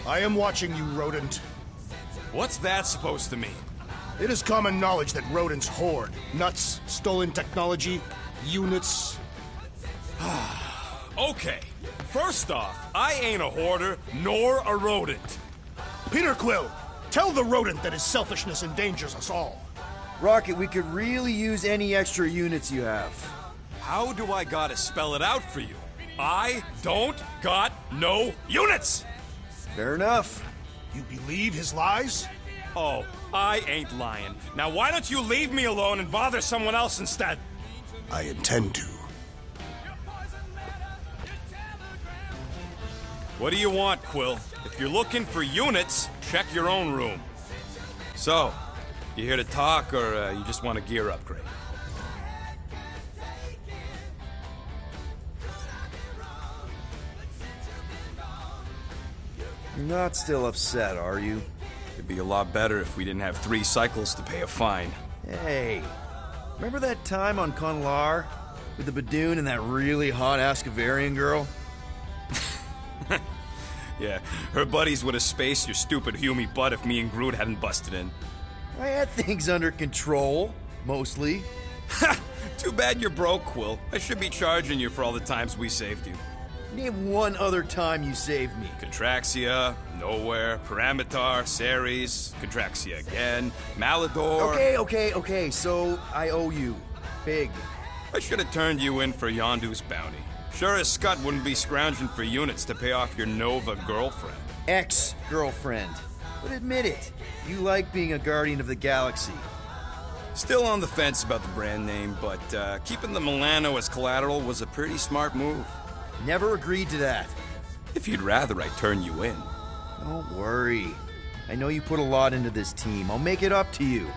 I am watching you, rodent. What's that supposed to mean? It is common knowledge that rodents hoard nuts, stolen technology, units. Okay, first off, I ain't a hoarder nor a rodent. Peter Quill, tell the rodent that his selfishness endangers us all. Rocket, we could really use any extra units you have. How do I gotta spell it out for you? I don't got no units! Fair enough. You believe his lies? Oh, I ain't lying. Now why don't you leave me alone and bother someone else instead? I intend to. What do you want, Quill? If you're looking for units, check your own room. So, you here to talk, or you just want a gear upgrade? You're not still upset, are you? It'd be a lot better if we didn't have 3 cycles to pay a fine. Hey, remember that time on Conlar? With the Badoon and that really hot Ascavarian girl? Yeah, her buddies would have spaced your stupid Humy butt if me and Groot hadn't busted in. I had things under control, mostly. Ha! Too bad you're broke, Quill. I should be charging you for all the times we saved you. Name one other time you saved me. Contraxia, Nowhere, Paramitar, Ceres, Contraxia again, Malador... Okay, so I owe you. Big. I should have turned you in for Yondu's bounty. Sure as Scott wouldn't be scrounging for units to pay off your Nova girlfriend. Ex-girlfriend. But admit it, you like being a Guardian of the Galaxy. Still on the fence about the brand name, but keeping the Milano as collateral was a pretty smart move. Never agreed to that. If you'd rather I turn you in. Don't worry. I know you put a lot into this team. I'll make it up to you.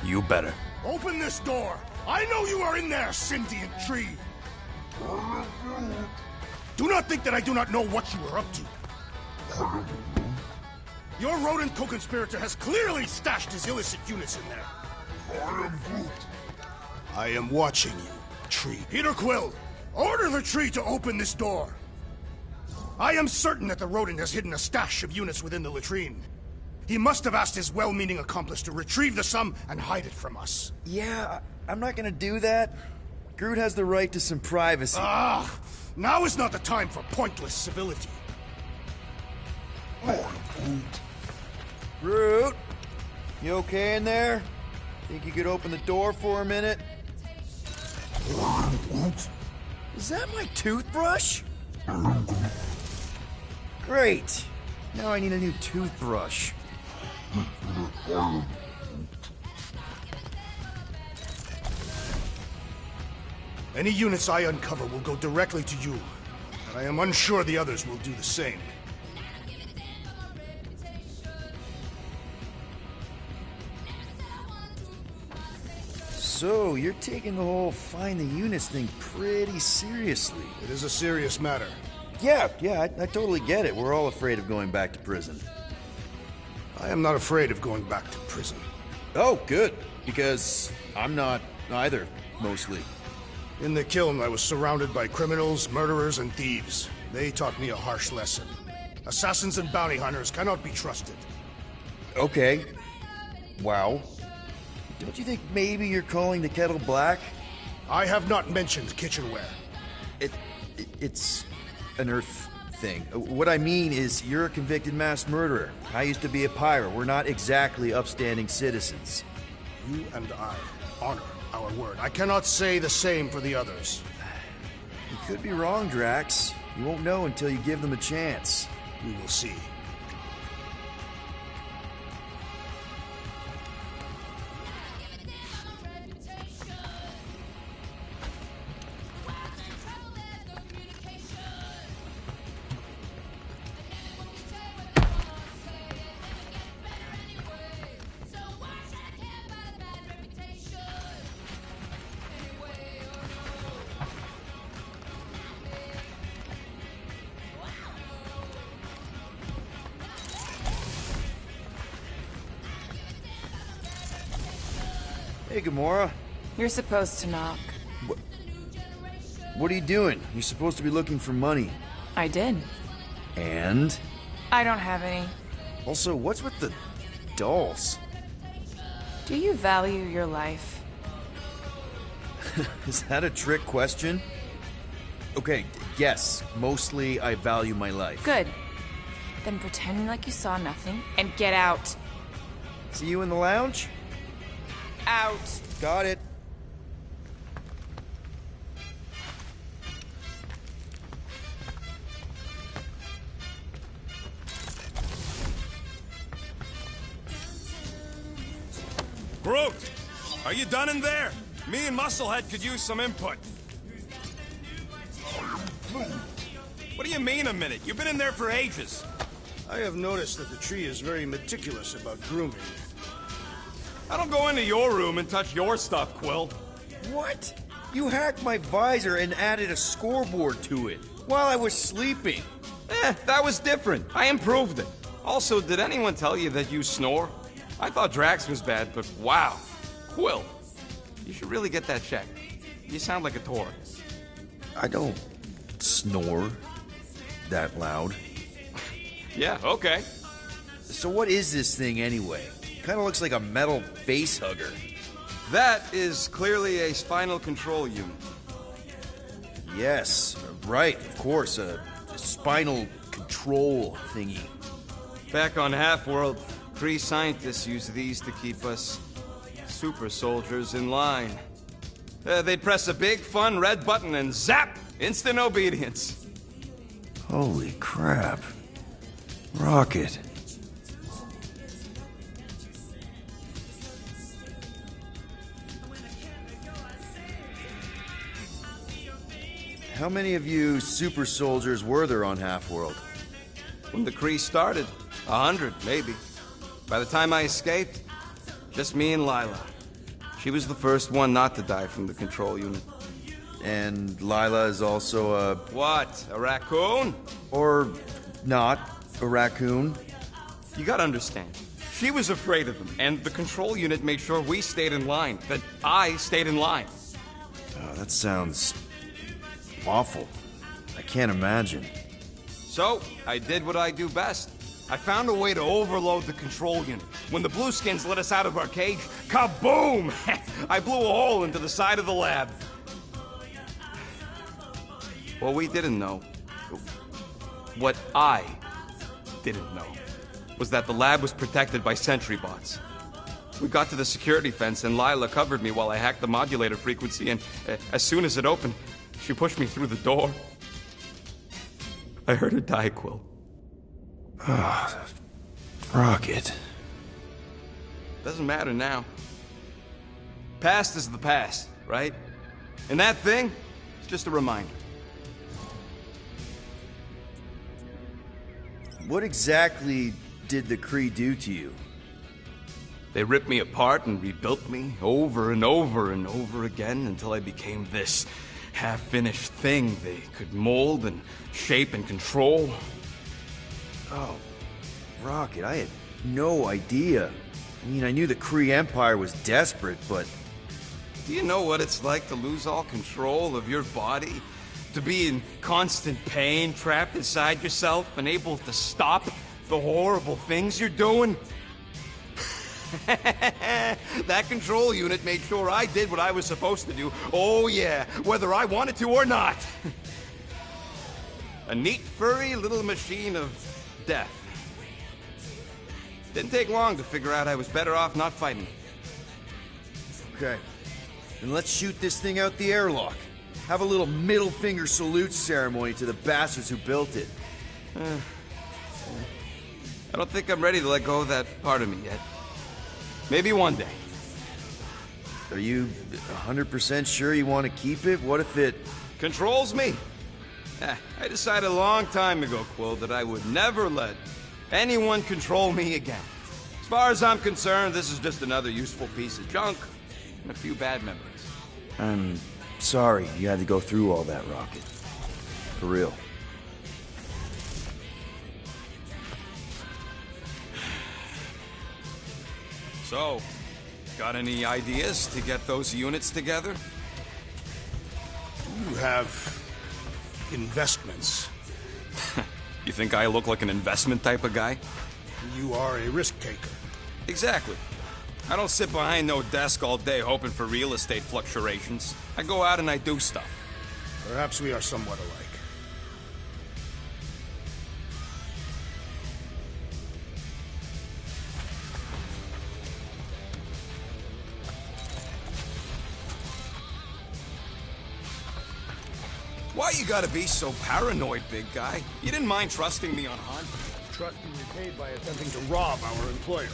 You better. Open this door! I know you are in there, sentient tree! Do not think that I do not know what you are up to. Your rodent co-conspirator has clearly stashed his illicit units in there. I am watching you, tree. Peter Quill, order the tree to open this door. I am certain that the rodent has hidden a stash of units within the latrine. He must have asked his well-meaning accomplice to retrieve the sum and hide it from us. Yeah, I'm not gonna do that. Groot has the right to some privacy. Now is not the time for pointless civility. Groot, you okay in there? Think you could open the door for a minute? Is that my toothbrush? Great. Now I need a new toothbrush. Any units I uncover will go directly to you, and I am unsure the others will do the same. So, you're taking the whole find the units thing pretty seriously. It is a serious matter. Yeah, I totally get it. We're all afraid of going back to prison. I am not afraid of going back to prison. Oh, good. Because I'm not either, mostly. In the kiln, I was surrounded by criminals, murderers, and thieves. They taught me a harsh lesson. Assassins and bounty hunters cannot be trusted. Okay. Wow. Don't you think maybe you're calling the kettle black? I have not mentioned kitchenware. It's an Earth thing. What I mean is, you're a convicted mass murderer. I used to be a pirate. We're not exactly upstanding citizens. You and I honor our word. I cannot say the same for the others. You could be wrong, Drax. You won't know until you give them a chance. We will see. Hey, Gamora. You're supposed to knock. What are you doing? You're supposed to be looking for money. I did. And? I don't have any. Also, what's with the dolls? Do you value your life? Is that a trick question? Okay, yes, mostly I value my life. Good. Then pretend like you saw nothing and get out. See you in the lounge? Out. Got it. Groot! Are you done in there? Me and Musclehead could use some input. What do you mean a minute? You've been in there for ages. I have noticed that the tree is very meticulous about grooming. I don't go into your room and touch your stuff, Quill. What? You hacked my visor and added a scoreboard to it while I was sleeping. That was different. I improved it. Also, did anyone tell you that you snore? I thought Drax was bad, but wow. Quill, you should really get that checked. You sound like a tour. I don't snore that loud. Yeah, okay. So what is this thing anyway? Kind of looks like a metal face hugger. That is clearly a spinal control unit. Yes, right, of course, a spinal control thingy. Back on Half-World, Kree scientists use these to keep us super soldiers in line. They'd press a big, fun red button and zap! Instant obedience. Holy crap. Rocket. How many of you super soldiers were there on Half-World? When the Kree started, 100, maybe. By the time I escaped, just me and Lila. She was the first one not to die from the control unit. And Lila is also a... What? A raccoon? Or not a raccoon? You gotta understand. She was afraid of them, and the control unit made sure we stayed in line. That I stayed in line. Oh, that sounds awful. I can't imagine. So, I did what I do best. I found a way to overload the control unit. When the Blueskins let us out of our cage, kaboom! I blew a hole into the side of the lab. What we didn't know, what I didn't know, was that the lab was protected by sentry bots. We got to the security fence and Lila covered me while I hacked the modulator frequency, and as soon as it opened, she pushed me through the door. I heard her die, Quill. Ah, Rocket. Doesn't matter now. Past is the past, right? And that thing, it's just a reminder. What exactly did the Kree do to you? They ripped me apart and rebuilt me over and over and over again until I became this half-finished thing they could mold and shape and control. Oh, Rocket, I had no idea. I mean, I knew the Kree Empire was desperate, but... Do you know what it's like to lose all control of your body? To be in constant pain, trapped inside yourself, unable to stop the horrible things you're doing? That control unit made sure I did what I was supposed to do. Oh yeah, whether I wanted to or not. A neat, furry little machine of death. Didn't take long to figure out I was better off not fighting. Okay, then let's shoot this thing out the airlock. Have a little middle finger salute ceremony to the bastards who built it. I don't think I'm ready to let go of that part of me yet. Maybe one day. Are you 100% sure you want to keep it? What if it... Controls me? I decided a long time ago, Quill, that I would never let anyone control me again. As far as I'm concerned, this is just another useful piece of junk and a few bad memories. I'm sorry you had to go through all that, Rocket. For real. So, got any ideas to get those units together? You have investments. You think I look like an investment type of guy? You are a risk taker. Exactly. I don't sit behind no desk all day hoping for real estate fluctuations. I go out and I do stuff. Perhaps we are somewhat alike. Why you gotta be so paranoid, big guy? You didn't mind trusting me on hunt? Trust you repaid by attempting to rob our employer.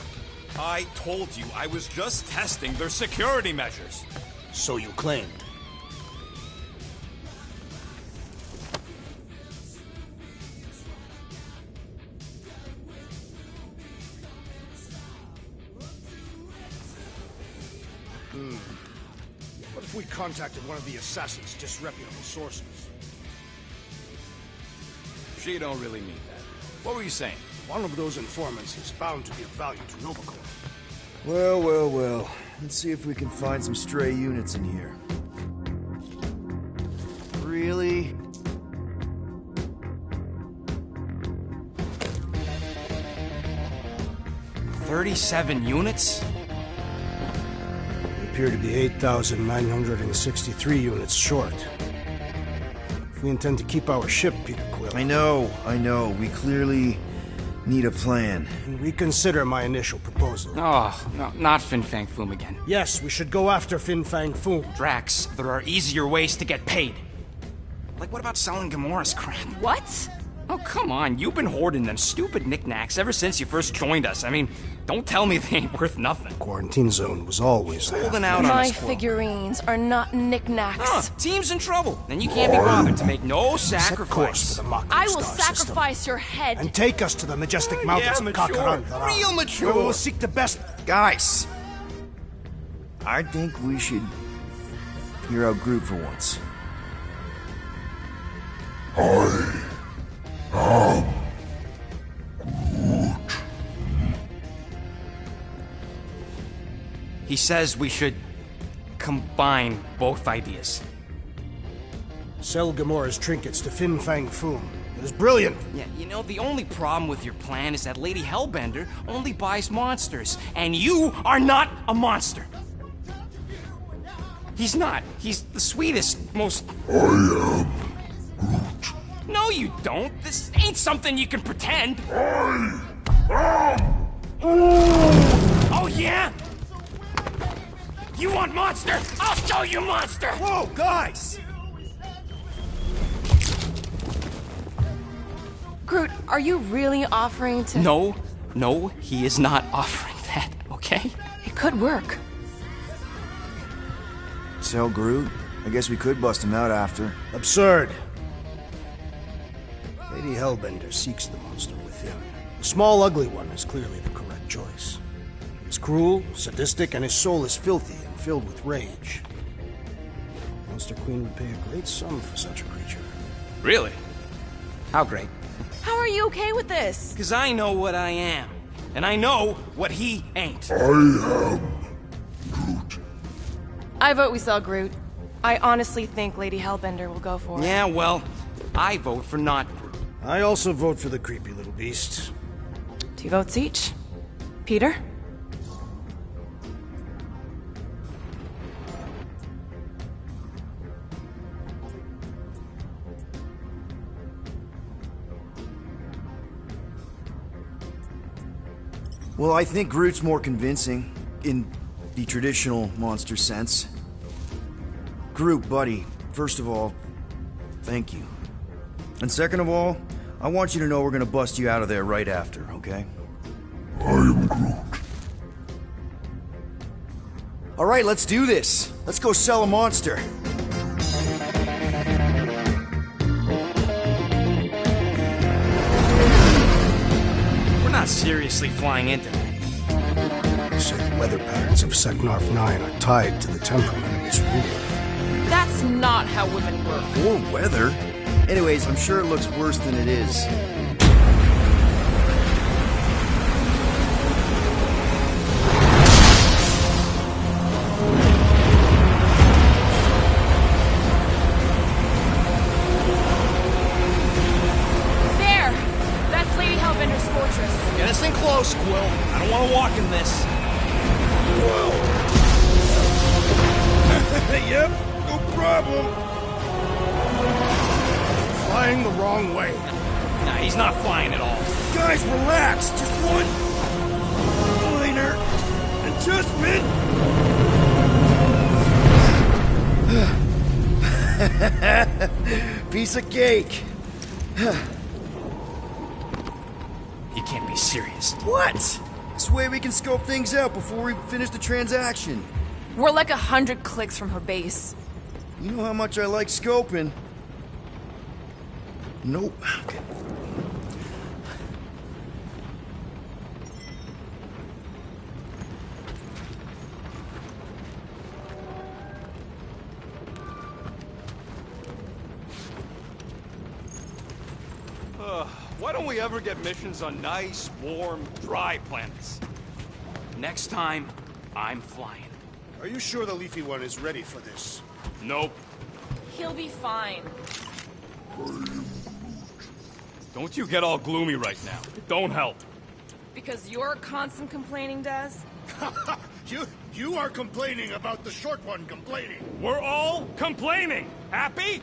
I told you I was just testing their security measures. So you claimed. What if we contacted one of the assassins' disreputable sources? She don't really mean that. What were you saying? One of those informants is bound to be of value to Novacore. Well, well, well. Let's see if we can find some stray units in here. Really? $37 units? We appear to be 8,963 units short. If we intend to keep our ship, Peter Quill, I know. We clearly need a plan. and reconsider my initial proposal. Oh, no, not Fin Fang Foom again. Yes, we should go after Fin Fang Foom. Drax, there are easier ways to get paid. Like, what about selling Gamora's crap? What? Oh, come on, you've been hoarding them stupid knickknacks ever since you first joined us. I mean, don't tell me they ain't worth nothing. Quarantine zone was always there. Holding out on My us, Quill. figurines are not knickknacks. Huh, team's in trouble. Then you can't be bothered to make no Set course sacrifice. for the Mocking I will Star system, sacrifice your head. and take us to the majestic mountains of mature. Kakaran. Real mature. Where we will seek the best. Guys! I think we should hear out Groot for once. He says we should combine both ideas. Sell Gamora's trinkets to Fin Fang Foom. It is brilliant. Yeah, you know, the only problem with your plan is that Lady Hellbender only buys monsters, and you are not a monster. He's not. He's the sweetest, most... I am Groot. No, you don't. This ain't something you can pretend. Oh, yeah? You want monster? I'll show you monster! Whoa, guys! Groot, are you really offering to... No, he is not offering that, okay? It could work. Sell Groot? I guess we could bust him out after. Absurd. Lady Hellbender seeks the monster within. The small, ugly one is clearly the correct choice. He is cruel, sadistic, and his soul is filthy and filled with rage. Monster Queen would pay a great sum for such a creature. Really? How great. How are you okay with this? Because I know what I am. And I know what he ain't. I vote we sell Groot. I honestly think Lady Hellbender will go for it. Yeah, well, I vote for not Groot. I also vote for the creepy little beast. 2 votes each. Peter? Well, I think Groot's more convincing, in the traditional monster sense. Groot, buddy, first of all, thank you. And second of all, I want you to know we're gonna bust you out of there right after, okay? I am Groot. Alright, let's do this. Let's go sell a monster. We're not seriously flying into that. They say the weather patterns of Seknarf 9 are tied to the temperament of its ruler. That's not how women work. Or weather. Anyways, I'm sure it looks worse than it is. There! problem? Flying the wrong way. Nah, he's not flying at all. Guys, relax. Just one minor adjustment. Piece of cake. You can't be serious. What? This way we can scope things out before we finish the transaction. We're like 100 clicks from her base. You know how much I like scoping. Nope. Okay. Why don't we ever get missions on nice, warm, dry planets? Next time, I'm flying. Are you sure the Leafy One is ready for this? Nope. He'll be fine. Don't you get all gloomy right now. It don't help. Because you're constant complaining, Des? You are complaining about the short one complaining. We're all complaining. Happy?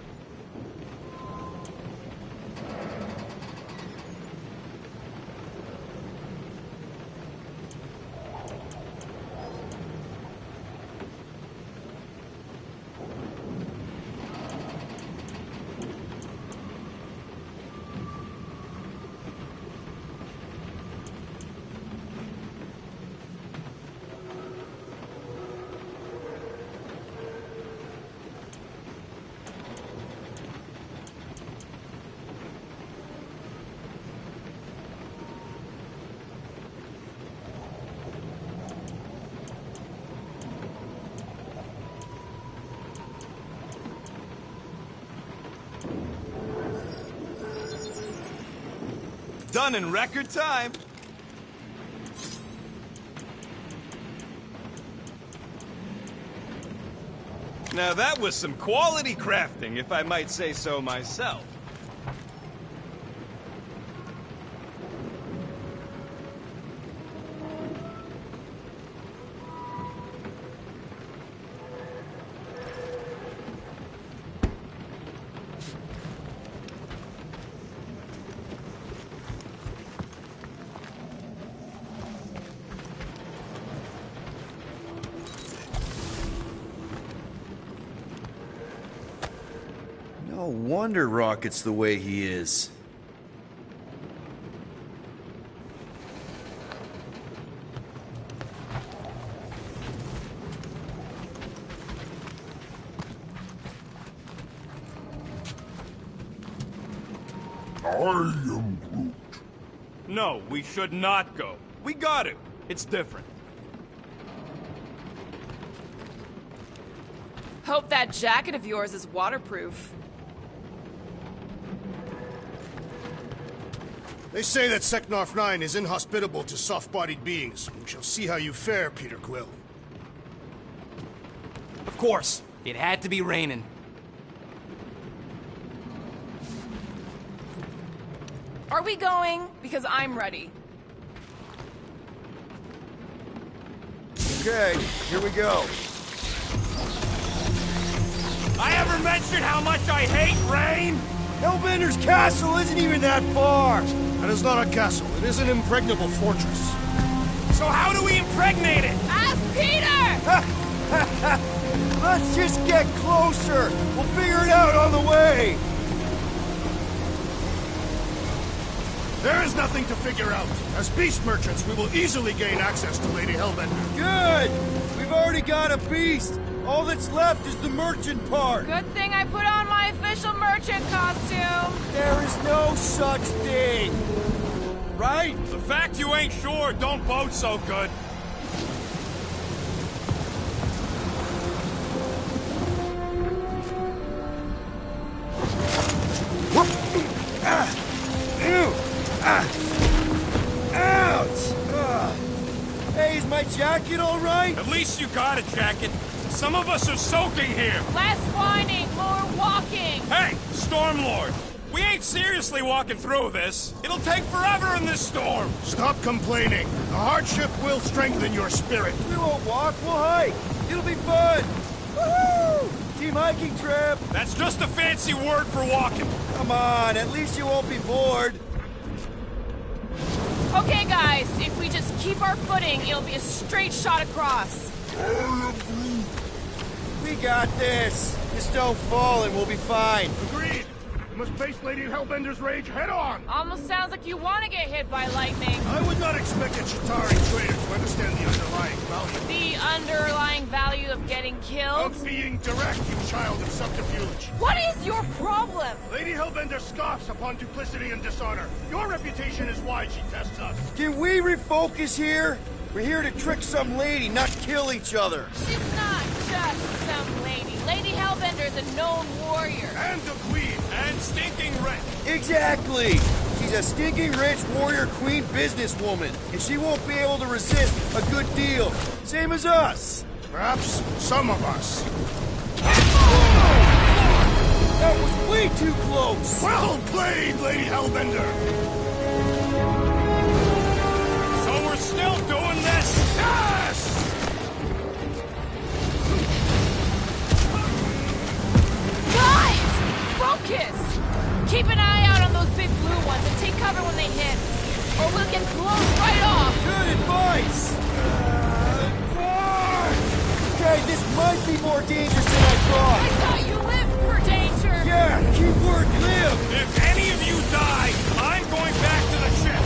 Done in record time. Now that was some quality crafting, if I might say so myself. No wonder Rocket's the way he is. I am Groot. No, we should not go. We got to. It's different. Hope that jacket of yours is waterproof. They say that Seknarf 9 is inhospitable to soft-bodied beings. We shall see how you fare, Peter Quill. Of course, it had to be raining. Are we going? Because I'm ready. Okay, here we go. I ever mentioned how much I hate rain? Hellbender's castle isn't even that far. That is not a castle. It is an impregnable fortress. So how do we impregnate it? Ask Peter! Let's just get closer. We'll figure it out on the way. There is nothing to figure out. As beast merchants, we will easily gain access to Lady Hellbender. Good. We've already got a beast. All that's left is the merchant part. Good thing I put on my official merchant costume. There is no such thing. Right? The fact you ain't sure don't bode so good. Ouch! Hey, is my jacket all right? At least you got a jacket. Some of us are soaking here. Less whining, more walking. Hey, Stormlord! We ain't seriously walking through this. It'll take forever in this storm. Stop complaining. The hardship will strengthen your spirit. We won't walk, we'll hike. It'll be fun. Woohoo! Team hiking trip! That's just a fancy word for walking. Come on, at least you won't be bored. Okay, guys, if we just keep our footing, it'll be a straight shot across. We got this. Just don't fall and we'll be fine. Agreed. We must face Lady Hellbender's rage head on. Almost sounds like you want to get hit by lightning. I would not expect a Chitauri trader to understand the underlying value. The underlying value of getting killed? Of being direct, you child of subterfuge. What is your problem? Lady Hellbender scoffs upon duplicity and dishonor. Your reputation is why she tests us. Can we refocus here? We're here to trick some lady, not kill each other. She's not just some lady. Lady Hellbender's a known warrior. And a queen. And stinking rich. Exactly! She's a stinking rich warrior queen businesswoman, and she won't be able to resist a good deal. Same as us. Perhaps some of us. That was way too close! Well played, Lady Hellbender! So we're still doing this? Yes! Guys! Focus! Keep an eye out on those big blue ones and take cover when they hit. Or we'll get blown right off! Good advice! Okay, this might be more dangerous than I I thought. thought you lived for danger! Yeah, keyword live! If any of you die, I'm going back to the ship!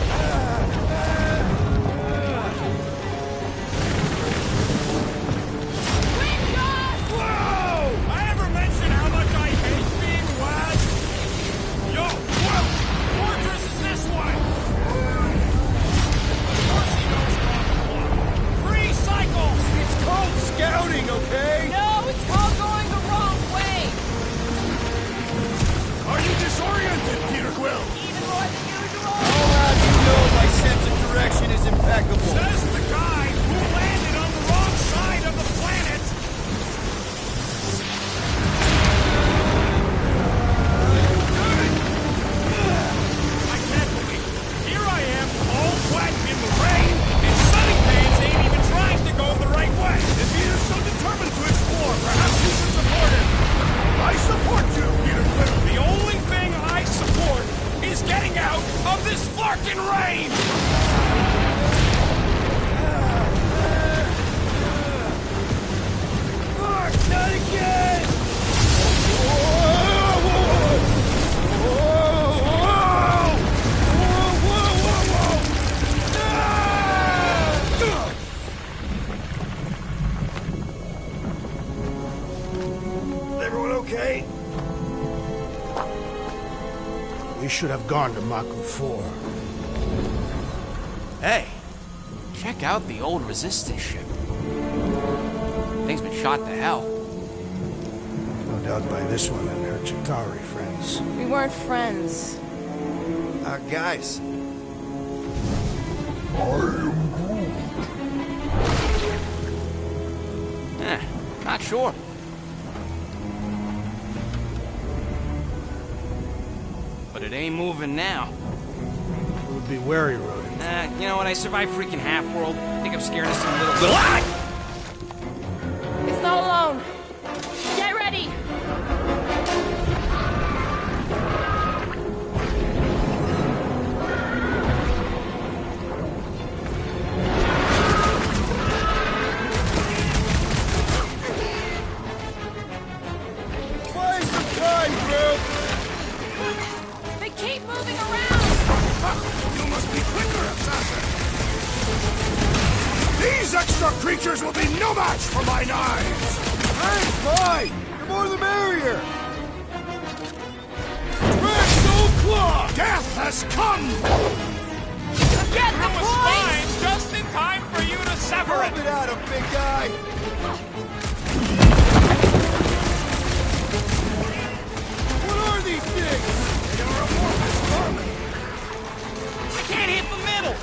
Wind gust! Whoa! I ever mention how much I hate being wet? Yo, whoa! Fortress is this way! Of course he knows about the block. 3 cycles! It's called scouting, okay? No, it's called going the wrong way! Are you disoriented, Peter Quill? Even more than usual! I'll have you know my sense of direction is impeccable. Says the guy who landed on the wrong side of the planet! I can't believe it. Here I am, all wet in the rain, and Sunny Pants ain't even trying to go the right way. If he is so determined to explore, perhaps you should support him. I support you, Peter Quill. The only thing I support is getting out of this flarkin' rain! Fuck, not again! Whoa, whoa, whoa, whoa, whoa, Everyone okay? We should have gone to Maku 4. Hey, check out the old Resistance ship. Thing's been shot to hell. No doubt by this one and her Chitauri friends. We weren't friends. Guys, Not sure. But it ain't moving now. It would be wary, Rodin. You know what? I survived freaking Half-World. Think I'm scared of some little... Ah! It's not alone. Get ready! buy some time, bro! They keep moving around! You must be quicker, assassin! These extra creatures will be no match for my knives! Hey, fine! The more the merrier! Red Soul Claw! Death has come! Get the point! just in time for you to sever Rub it at him, big guy! What are these things? They are amorphous vermin! I can't hit the middle!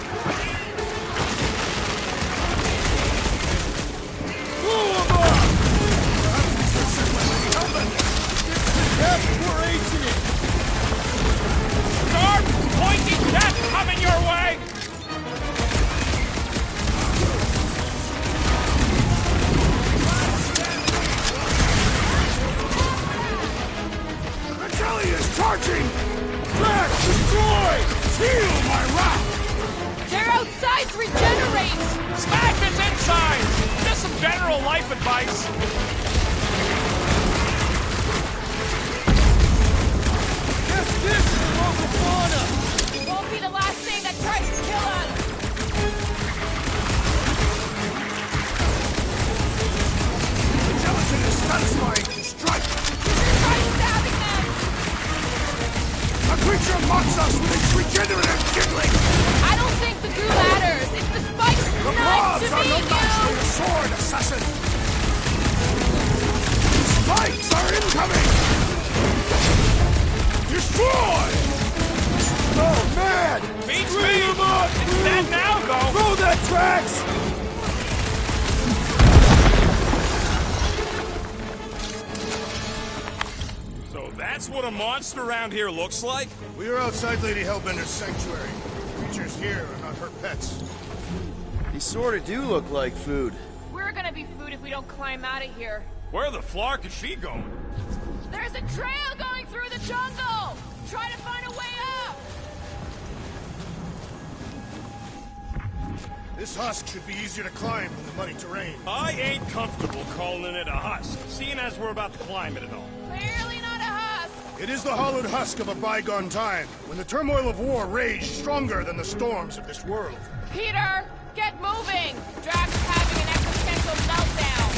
Blow them up! Exploration it! Sharp, pointy death coming your way! charging! Drax, destroy! Seal my route! Their outsides regenerate! Smack his inside! Just some general life advice. This is local fauna! Won't be the last thing that tries to kill us! The gelatin is satisfying to strike! Try stabbing them! A creature mocks us with its regenerative giggling! I don't think the goo matters. It's the spikes The knife to blobs are me, no match for you! your sword, assassin! Spikes are incoming! Destroy! Oh, man! Beats me! It's dead now, though! Throw that Drax! So that's what a monster around here looks like? We are outside Lady Hellbender's sanctuary. Creatures here are not her pets. These sorta do look like food. We're gonna be food if we don't climb out of here. Where the flark is she going? There's a trail going through the jungle! Try to find a way up! This husk should be easier to climb than the muddy terrain. I ain't comfortable calling it a husk, seeing as we're about to climb it and all. Clearly not a husk! It is the hollowed husk of a bygone time, when the turmoil of war raged stronger than the storms of this world. Peter, get moving! Drax is having an existential meltdown.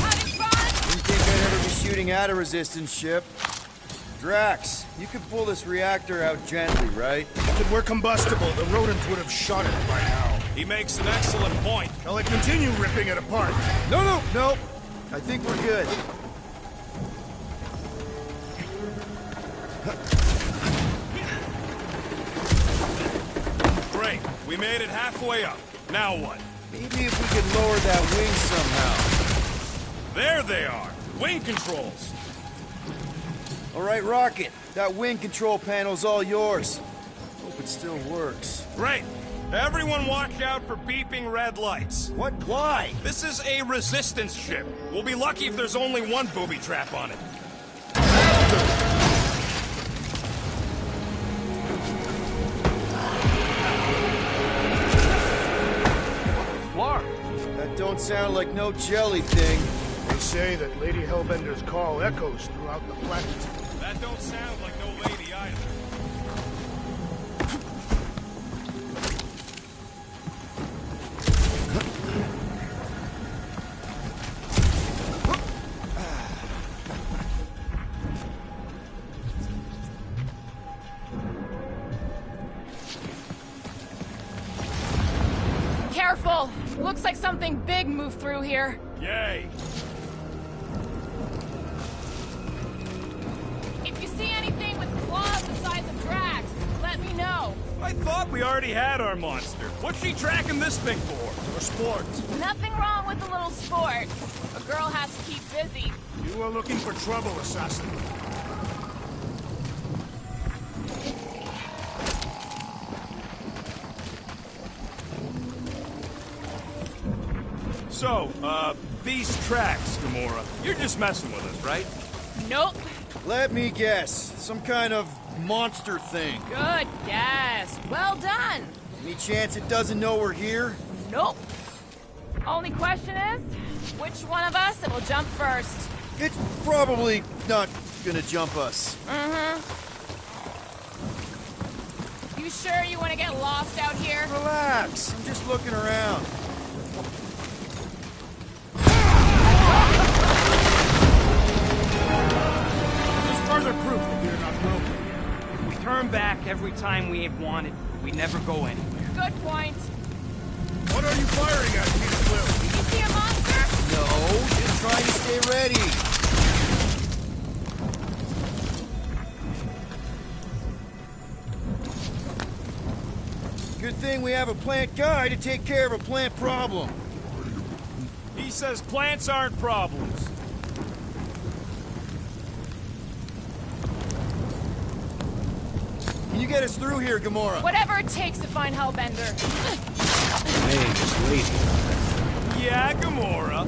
Having fun? Didn't think I'd ever be shooting at a resistance ship. Drax, you could pull this reactor out gently, right? If it were combustible, the rodents would have shot it by now. He makes an excellent point. Shall I continue ripping it apart? No. I think we're good. Great, we made it halfway up. Now what? Maybe if we could lower that wing somehow. There they are. Wing controls. All right, Rocket. That wing control panel's all yours. Hope it still works. Great. Everyone watch out for beeping red lights. What? Why? This is a resistance ship. We'll be lucky if there's only one booby trap on it. Flark. That don't sound like no jelly thing. They say that Lady Hellbender's call echoes throughout the planet. That don't sound like no lady either. Careful! Looks like something big moved through here. Yay! If you see anything with claws the size of Drax, let me know. I thought we already had our monster. What's she tracking this thing for? For sport. Nothing wrong with a little sport. A girl has to keep busy. You are looking for trouble, assassin. So, these tracks, Gamora, you're just messing with us, right? Nope. Let me guess. Some kind of monster thing. Good guess. Well done. Any chance it doesn't know we're here? Nope. Only question is, which one of us will jump first? It's probably not gonna jump us. You sure you want to get lost out here? Relax. I'm just looking around. Just further proof that we are not broken. If we turn back every time we ain't wanted, we never go anywhere. Good point. What are you firing at, Peter Quill? Did you see a monster? No, just trying to stay ready. Good thing we have a plant guy to take care of a plant problem. He says plants aren't problems. Can you get us through here, Gamora? Whatever it takes to find Hellbender. Yeah, Gamora.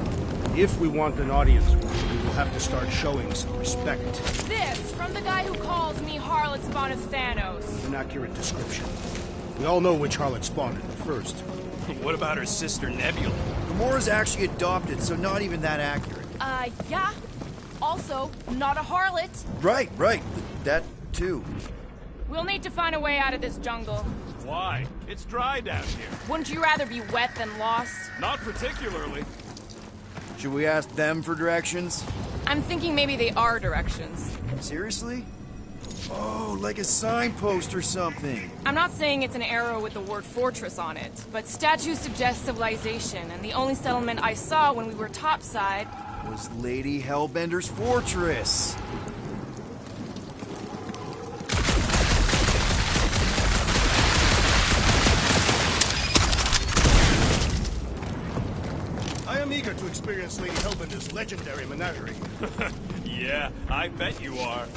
If we want an audience, we will have to start showing some respect. This from the guy who calls me Harlot Spawn of Thanos. An accurate description. We all know which harlot spawned it first. What about her sister Nebula? Gamora's actually adopted, so not even that accurate. Yeah. Also, not a harlot. Right. That, too. We'll need to find a way out of this jungle. Why? It's dry down here. Wouldn't you rather be wet than lost? Not particularly. Should we ask them for directions? I'm thinking maybe they are directions. Seriously? Oh, like a signpost or something. I'm not saying it's an arrow with the word fortress on it, but statues suggest civilization, and the only settlement I saw when we were topside Was Lady Hellbender's fortress. I am eager to experience Lady Hellbender's legendary menagerie. Yeah, I bet you are.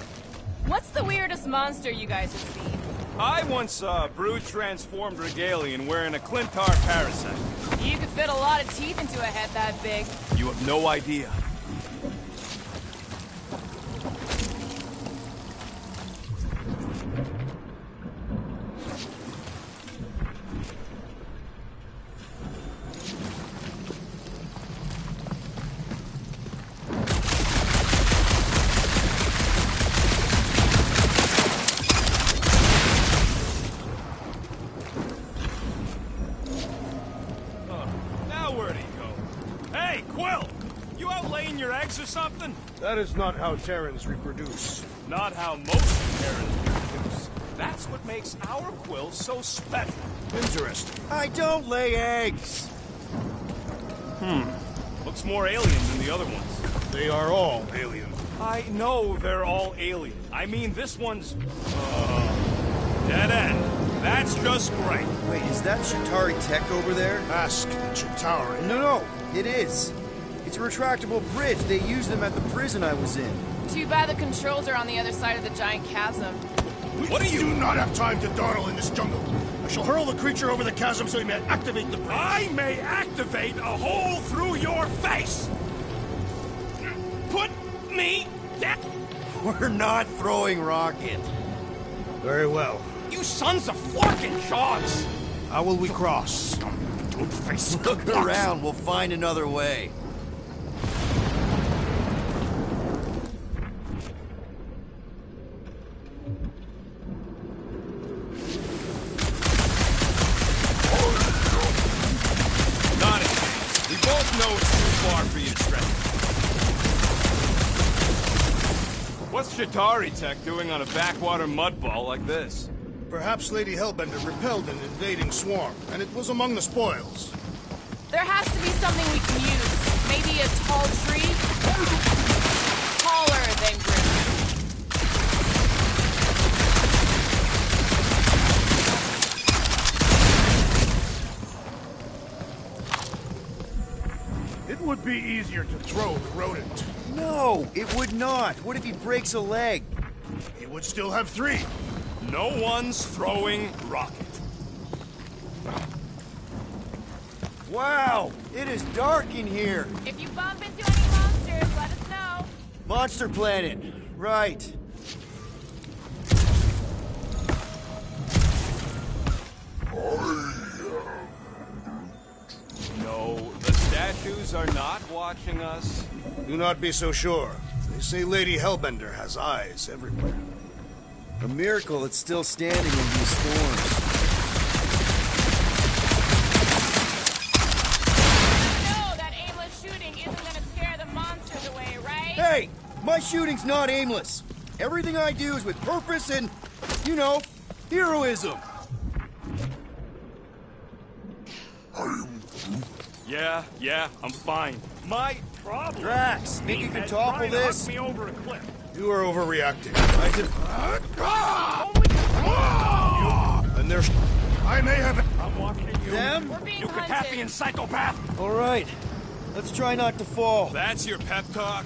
What's the weirdest monster you guys have seen? I once saw a brute transformed Regalian wearing a Clintar parasite. You could fit a lot of teeth into a head that big. You have no idea. Now where'd he go? Hey, Quill! You out laying your eggs or something? That is not how Terrans reproduce. Not how most Terrans reproduce. That's what makes our Quill so special. Interesting. I don't lay eggs. Looks more alien than the other ones. They are all alien. I know they're all alien. I mean, this one's... dead end. That's just great. Wait, is that Shatari tech over there? Ask the Chitauri. No, it is. It's a retractable bridge. They used them at the prison I was in. Too bad the controls are on the other side of the giant chasm. What are you... do not have time to dawdle in this jungle. I shall hurl the creature over the chasm so he may activate the bridge. I may activate a hole through your face! Put me down! We're not throwing rocket. Very well. You sons of florkin' shogs! How will we cross? Look around. We'll find another way. Not a chance. We both know it's too far for you to stretch. What's Shatari tech doing on a backwater mudball like this? Perhaps Lady Hellbender repelled an invading swarm, and it was among the spoils. There has to be something we can use. Maybe a tall tree? Taller than Grim. It would be easier to throw the rodent. No, it would not. What if he breaks a leg? He would still have 3. No one's throwing rocket. Wow, it is dark in here. If you bump into any monsters, let us know. Monster Planet. Right. No, the statues are not watching us. Do not be so sure. They say Lady Hellbender has eyes everywhere. A miracle it's still standing in these storms. No, that aimless shooting isn't gonna scare the monsters away, right? Hey, my shooting's not aimless. Everything I do is with purpose and, you know, heroism. Yeah, I'm fine. My problem... Drax, think you can topple this? Me over a cliff. You are overreacting. And there's... I may have... I'm watching you. Them? We're being You hunted. Cataphian psychopath! All right. Let's try not to fall. That's your pep talk?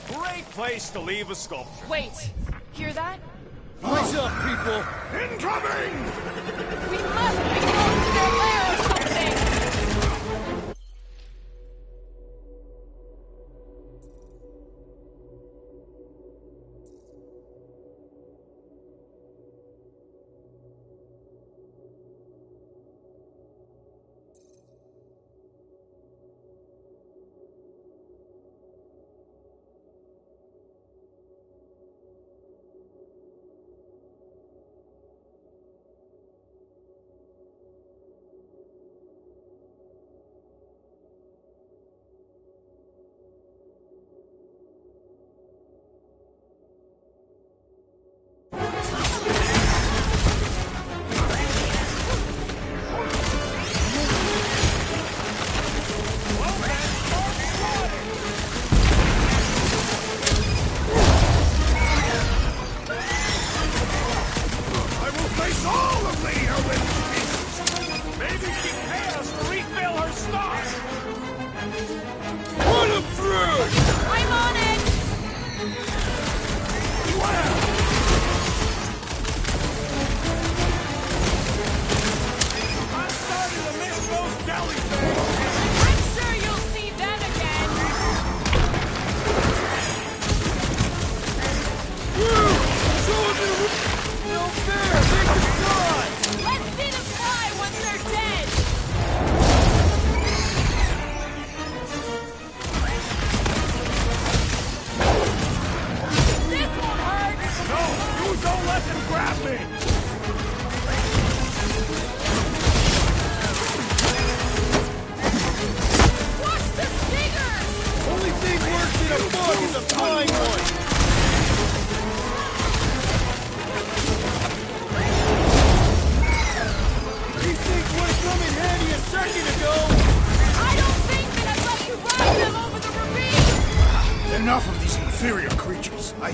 Great place to leave a sculpture. Wait, hear that? Rise up, people. Incoming! We must be close to their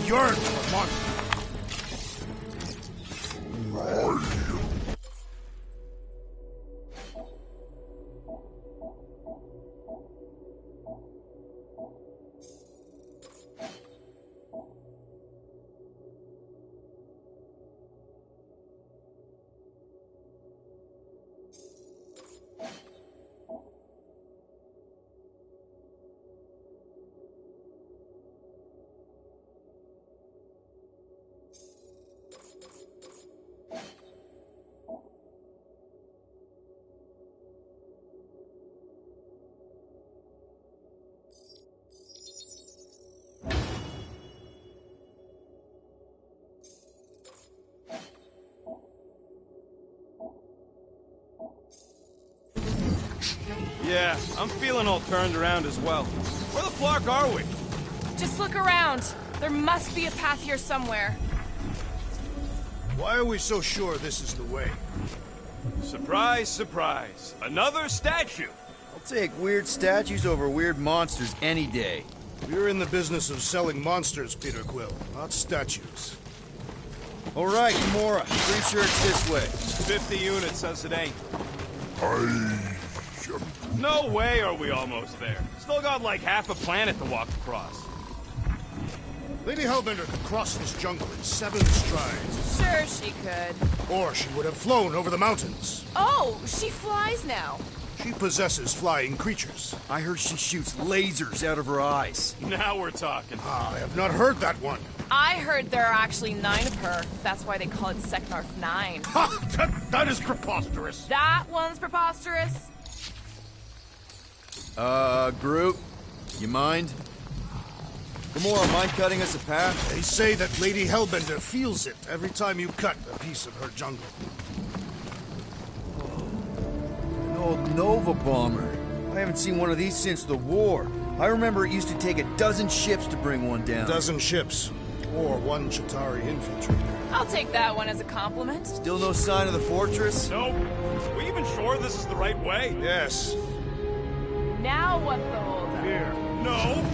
yearn for monsters. Yeah, I'm feeling all turned around as well. Where the flark are we? Just look around. There must be a path here somewhere. Why are we so sure this is the way? Surprise, surprise. Another statue. I'll take weird statues over weird monsters any day. We're in the business of selling monsters, Peter Quill, not statues. All right, Gamora. Pretty sure it's this way. 50 units says it ain't. No way are we almost there. Still got like half a planet to walk across. Lady Hellbender could cross this jungle in 7 strides. Sure she could. Or she would have flown over the mountains. Oh, she flies now. She possesses flying creatures. I heard she shoots lasers out of her eyes. Now we're talking. I have not heard that one. I heard there are actually 9 of her. That's why they call it Seknarf 9. Ha! That is preposterous. That one's preposterous. Groot, you mind? Gamora, mind cutting us a path? They say that Lady Hellbender feels it every time you cut a piece of her jungle. An old Nova bomber. I haven't seen one of these since the war. I remember it used to take 12 ships to bring one down. 12 ships. Or 1 Chitauri infiltrator. I'll take that one as a compliment. Still no sign of the fortress? Nope. Are we even sure this is the right way? Yes. Now what's the holdup? Here. No.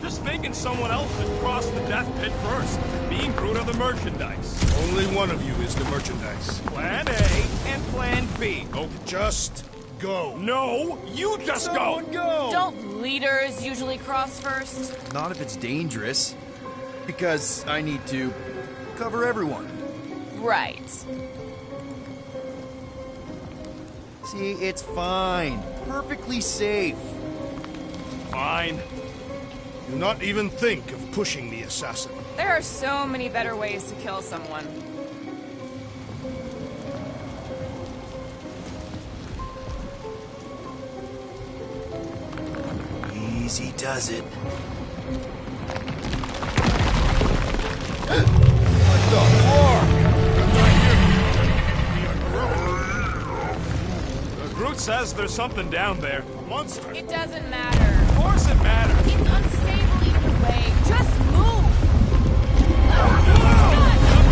Just thinking someone else should cross the death pit first. Me and Groot are the merchandise. Only one of you is the merchandise. Plan A and Plan B. Oh, Just go. no, you just go. Don't leaders usually cross first? Not if it's dangerous. Because I need to cover everyone. Right. See, it's fine. Perfectly safe. Fine. Do not even think of pushing the assassin. There are so many better ways to kill someone. Easy does it. Groot says there's something down there. A monster. It doesn't matter. Of course it matters. It's unstable either way. Just move!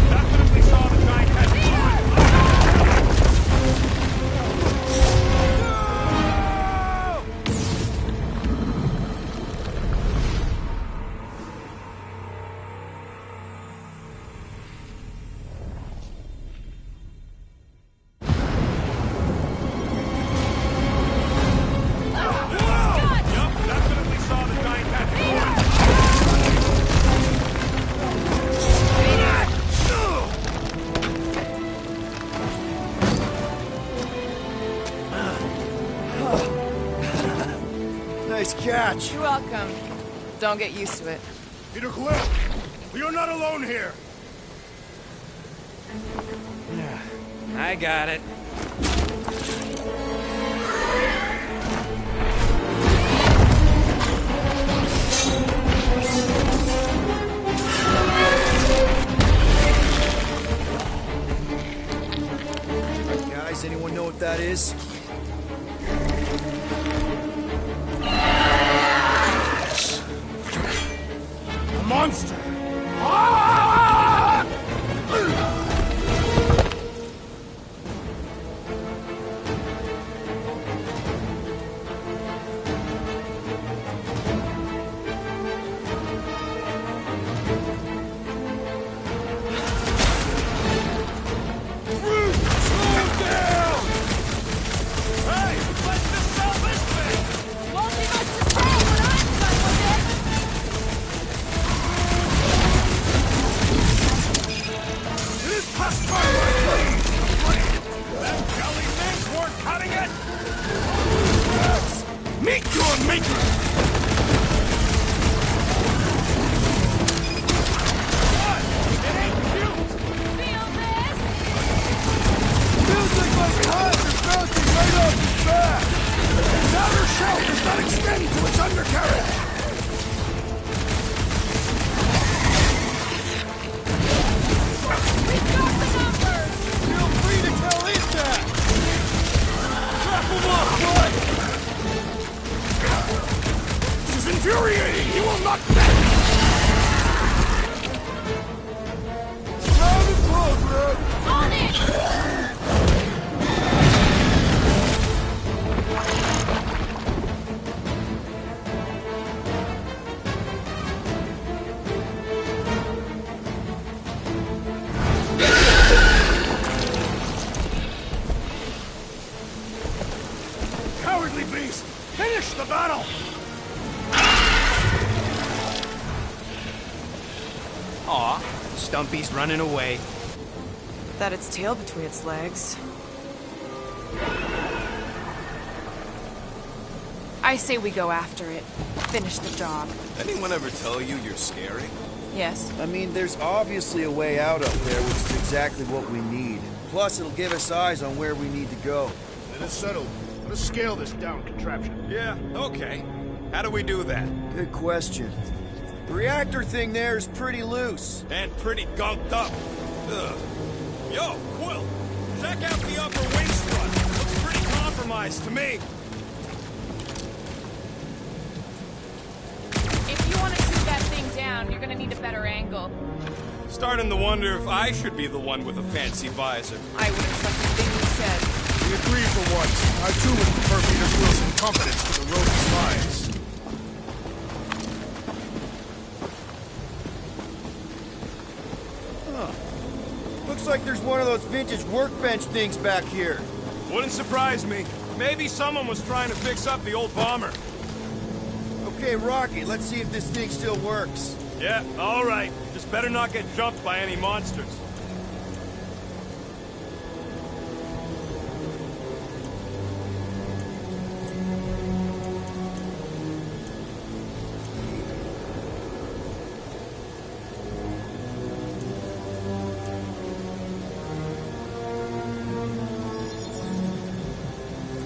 Definitely saw the giant head. Nice catch. You're welcome. Don't get used to it. Peter Quill, you're not alone here. I got it. Guys, anyone know what that is? A monster. making! Feel this? Feels like my hands are bouncing right off his back! His outer shell does not extend to its undercarriage! We've got the numbers! Feel free to tell it that! Trap him off, bud! This is infuriating! He will not bend! Round and close, bro! On it! Cowardly beast! Finish the battle! Aw, Stumpy's running away. That its tail between its legs. I say we go after it. Finish the job. Anyone ever tell you you're scary? Yes. I mean, there's obviously a way out up there, which is exactly what we need. Plus, it'll give us eyes on where we need to go. It is settled. Let us scale this down contraption. Yeah, okay. How do we do that? Good question. The reactor thing there is pretty loose. And pretty gunked up. Ugh. Yo, Quill, check out the upper wing strut. Looks pretty compromised to me. If you want to shoot that thing down, you're gonna need a better angle. Starting to wonder if I should be the one with a fancy visor. I wouldn't trust a thing you said. We agree for once. I too would prefer Peter Quill's incompetence to the rodent's lies. Looks like there's one of those vintage workbench things back here. Wouldn't surprise me. Maybe someone was trying to fix up the old bomber. Okay, Rocky, let's see if this thing still works. Yeah, all right. Just better not get jumped by any monsters.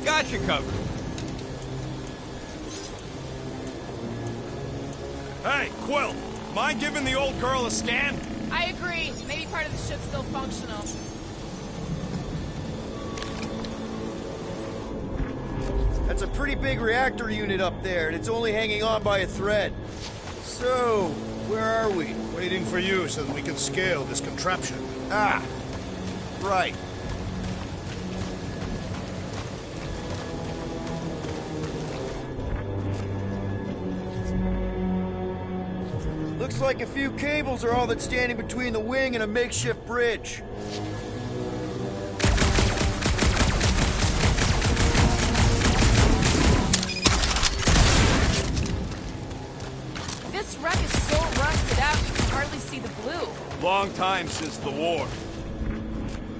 Got you covered. Hey, Quill, mind giving the old girl a scan? I agree. Maybe part of the ship's still functional. That's a pretty big reactor unit up there, and it's only hanging on by a thread. So, where are we? Waiting for you so that we can scale this contraption. Ah, right. Looks like a few cables are all that's standing between the wing and a makeshift bridge. This wreck is so rusted out you can hardly see the blue. Long time since the war.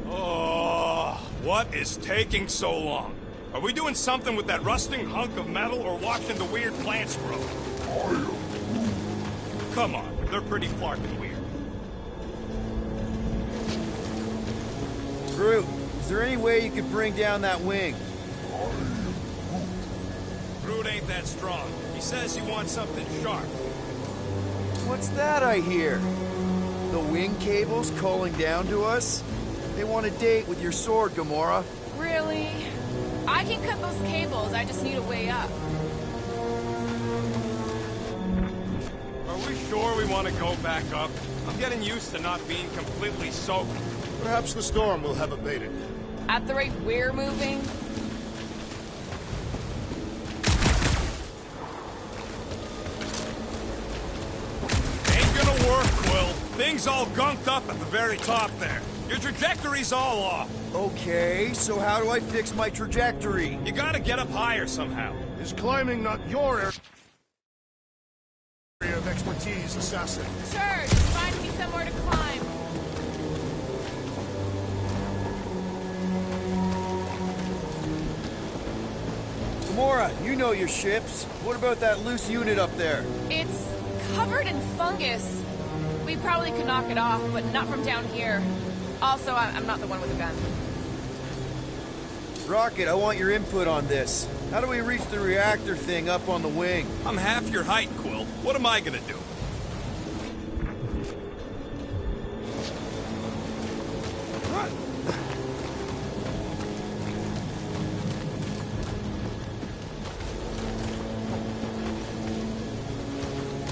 Oh, what is taking so long? Are we doing something with that rusting hunk of metal or watching the weird plants grow? Come on, they're pretty fucking weird. Groot, is there any way you could bring down that wing? Groot ain't that strong. He says he wants something sharp. What's that I hear? The wing cables calling down to us? They want a date with your sword, Gamora. Really? I can cut those cables, I just need a way up. Are we sure we want to go back up? I'm getting used to not being completely soaked. Perhaps the storm will have abated. At the rate we're moving, Ain't gonna work, Quill. Thing's all gunked up at the very top there. Your trajectory's all off. Okay, so how do I fix my trajectory? You gotta get up higher somehow. Is climbing not your area of expertise, Assassin? sure, just find me somewhere to climb. Gamora, you know your ships. What about that loose unit up there? It's covered in fungus. We probably could knock it off, but not from down here. Also, I'm not the one with a gun. Rocket, I want your input on this. How do we reach the reactor thing up on the wing? I'm half your height, Quill. What am I gonna do?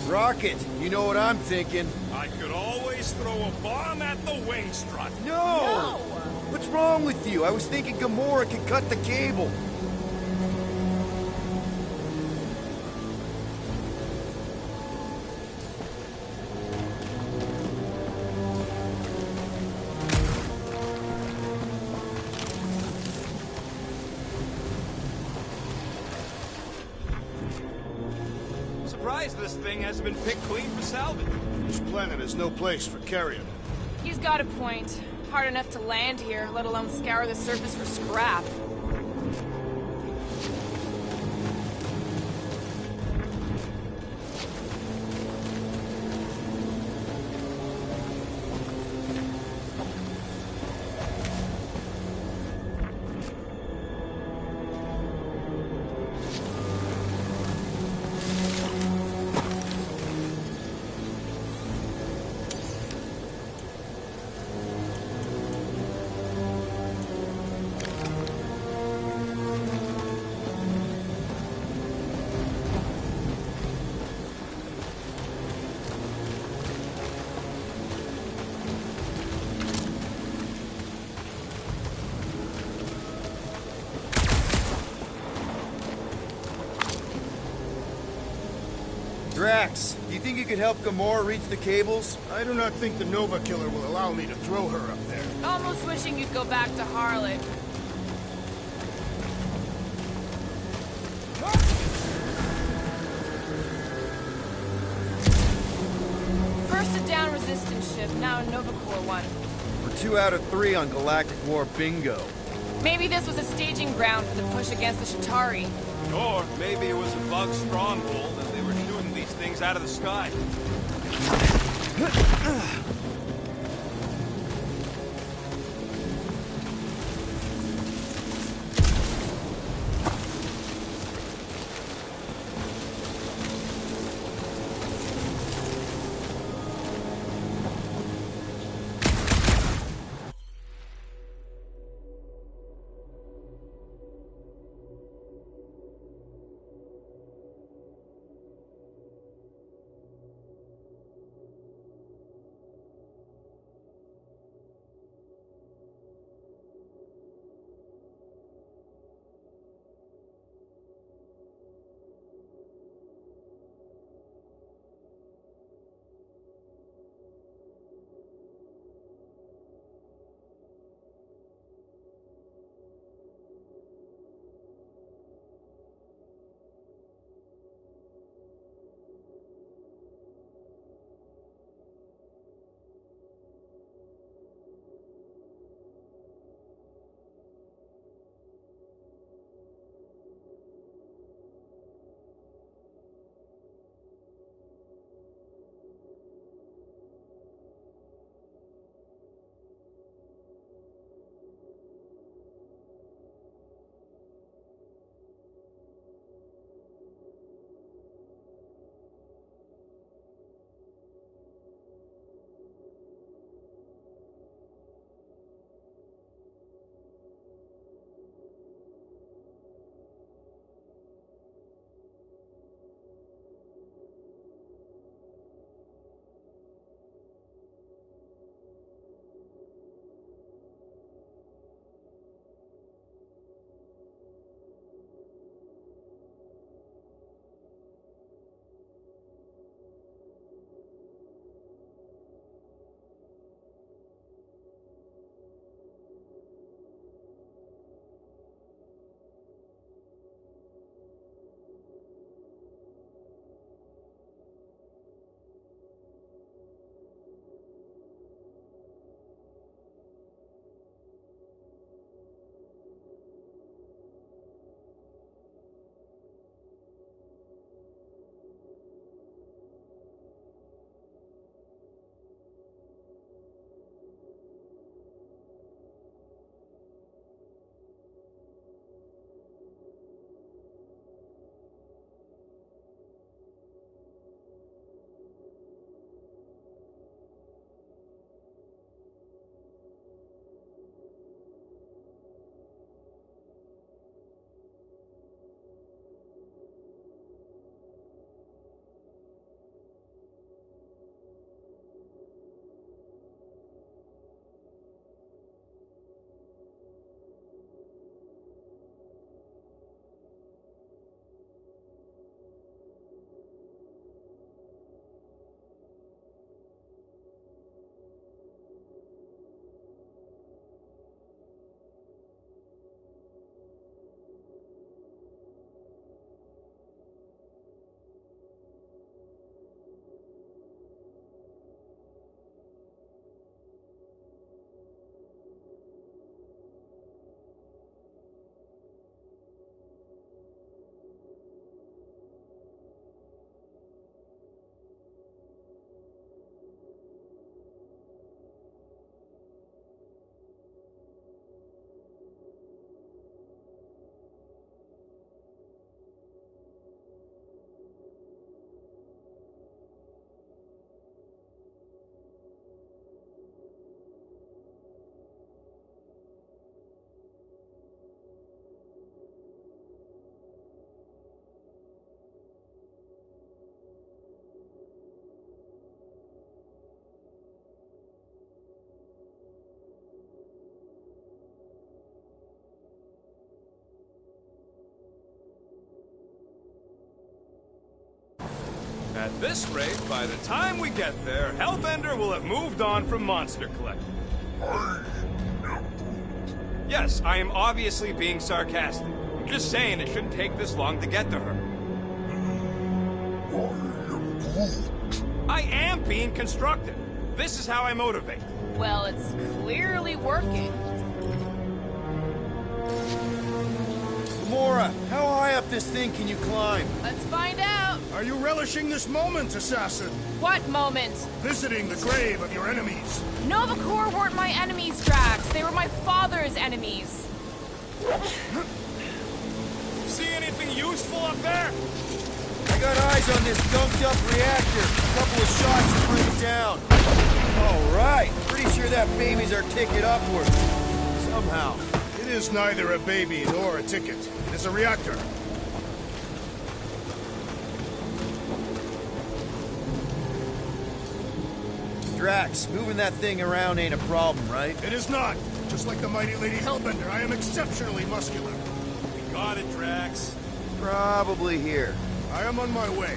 Rocket, you know what I'm thinking. I could always throw a bomb at the wing strut. No! What's wrong with you? I was thinking Gamora could cut the cable. Surprised this thing hasn't been picked clean for salvage. This planet is no place for carrion. He's got a point. Hard enough to land here, let alone scour the surface for scrap. Drax, do you think you could help Gamora reach the cables? I do not think the Nova Killer will allow me to throw her up there. Almost wishing you'd go back to Harlot. First a down resistance ship, now a Nova Corps one. We're 2 out of 3 on Galactic War bingo. Maybe this was a staging ground for the push against the Chitauri. Or maybe it was a bug stronghold and they were shooting these things out of the sky. At this rate, by the time we get there, Hellbender will have moved on from Monster Collector. Yes, I am obviously being sarcastic. I'm just saying it shouldn't take this long to get to her. I am being constructive. This is how I motivate. Well, it's clearly working. Gamora, how high up this thing can you climb? Let's find out. Are you relishing this moment, assassin? What moment? Visiting the grave of your enemies. Nova Corps weren't my enemies, Drax. They were my father's enemies. See anything useful up there? I got eyes on this gunked-up reactor. A couple of shots to bring it down. All right. Pretty sure that baby's our ticket upward. Somehow. It is neither a baby nor a ticket. It is a reactor. Drax, moving that thing around ain't a problem, right? It is not. Just like the mighty Lady Hellbender, I am exceptionally muscular. We got it, Drax. Probably here. I am on my way.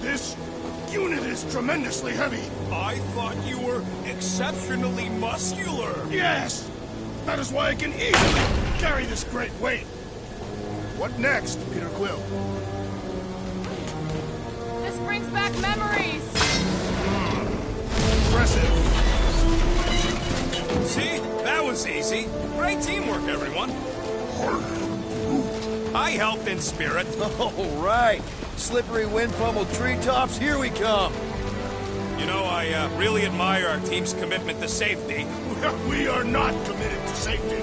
This unit is tremendously heavy. I thought you were exceptionally muscular. Yes! That is why I can easily carry this great weight. What next, Peter Quill? This brings back memories. Impressive. See? That was easy. Great teamwork, everyone. I helped in spirit. All right. Slippery wind-pummeled treetops, here we come. You know, I really admire our team's commitment to safety. We are not committed to safety.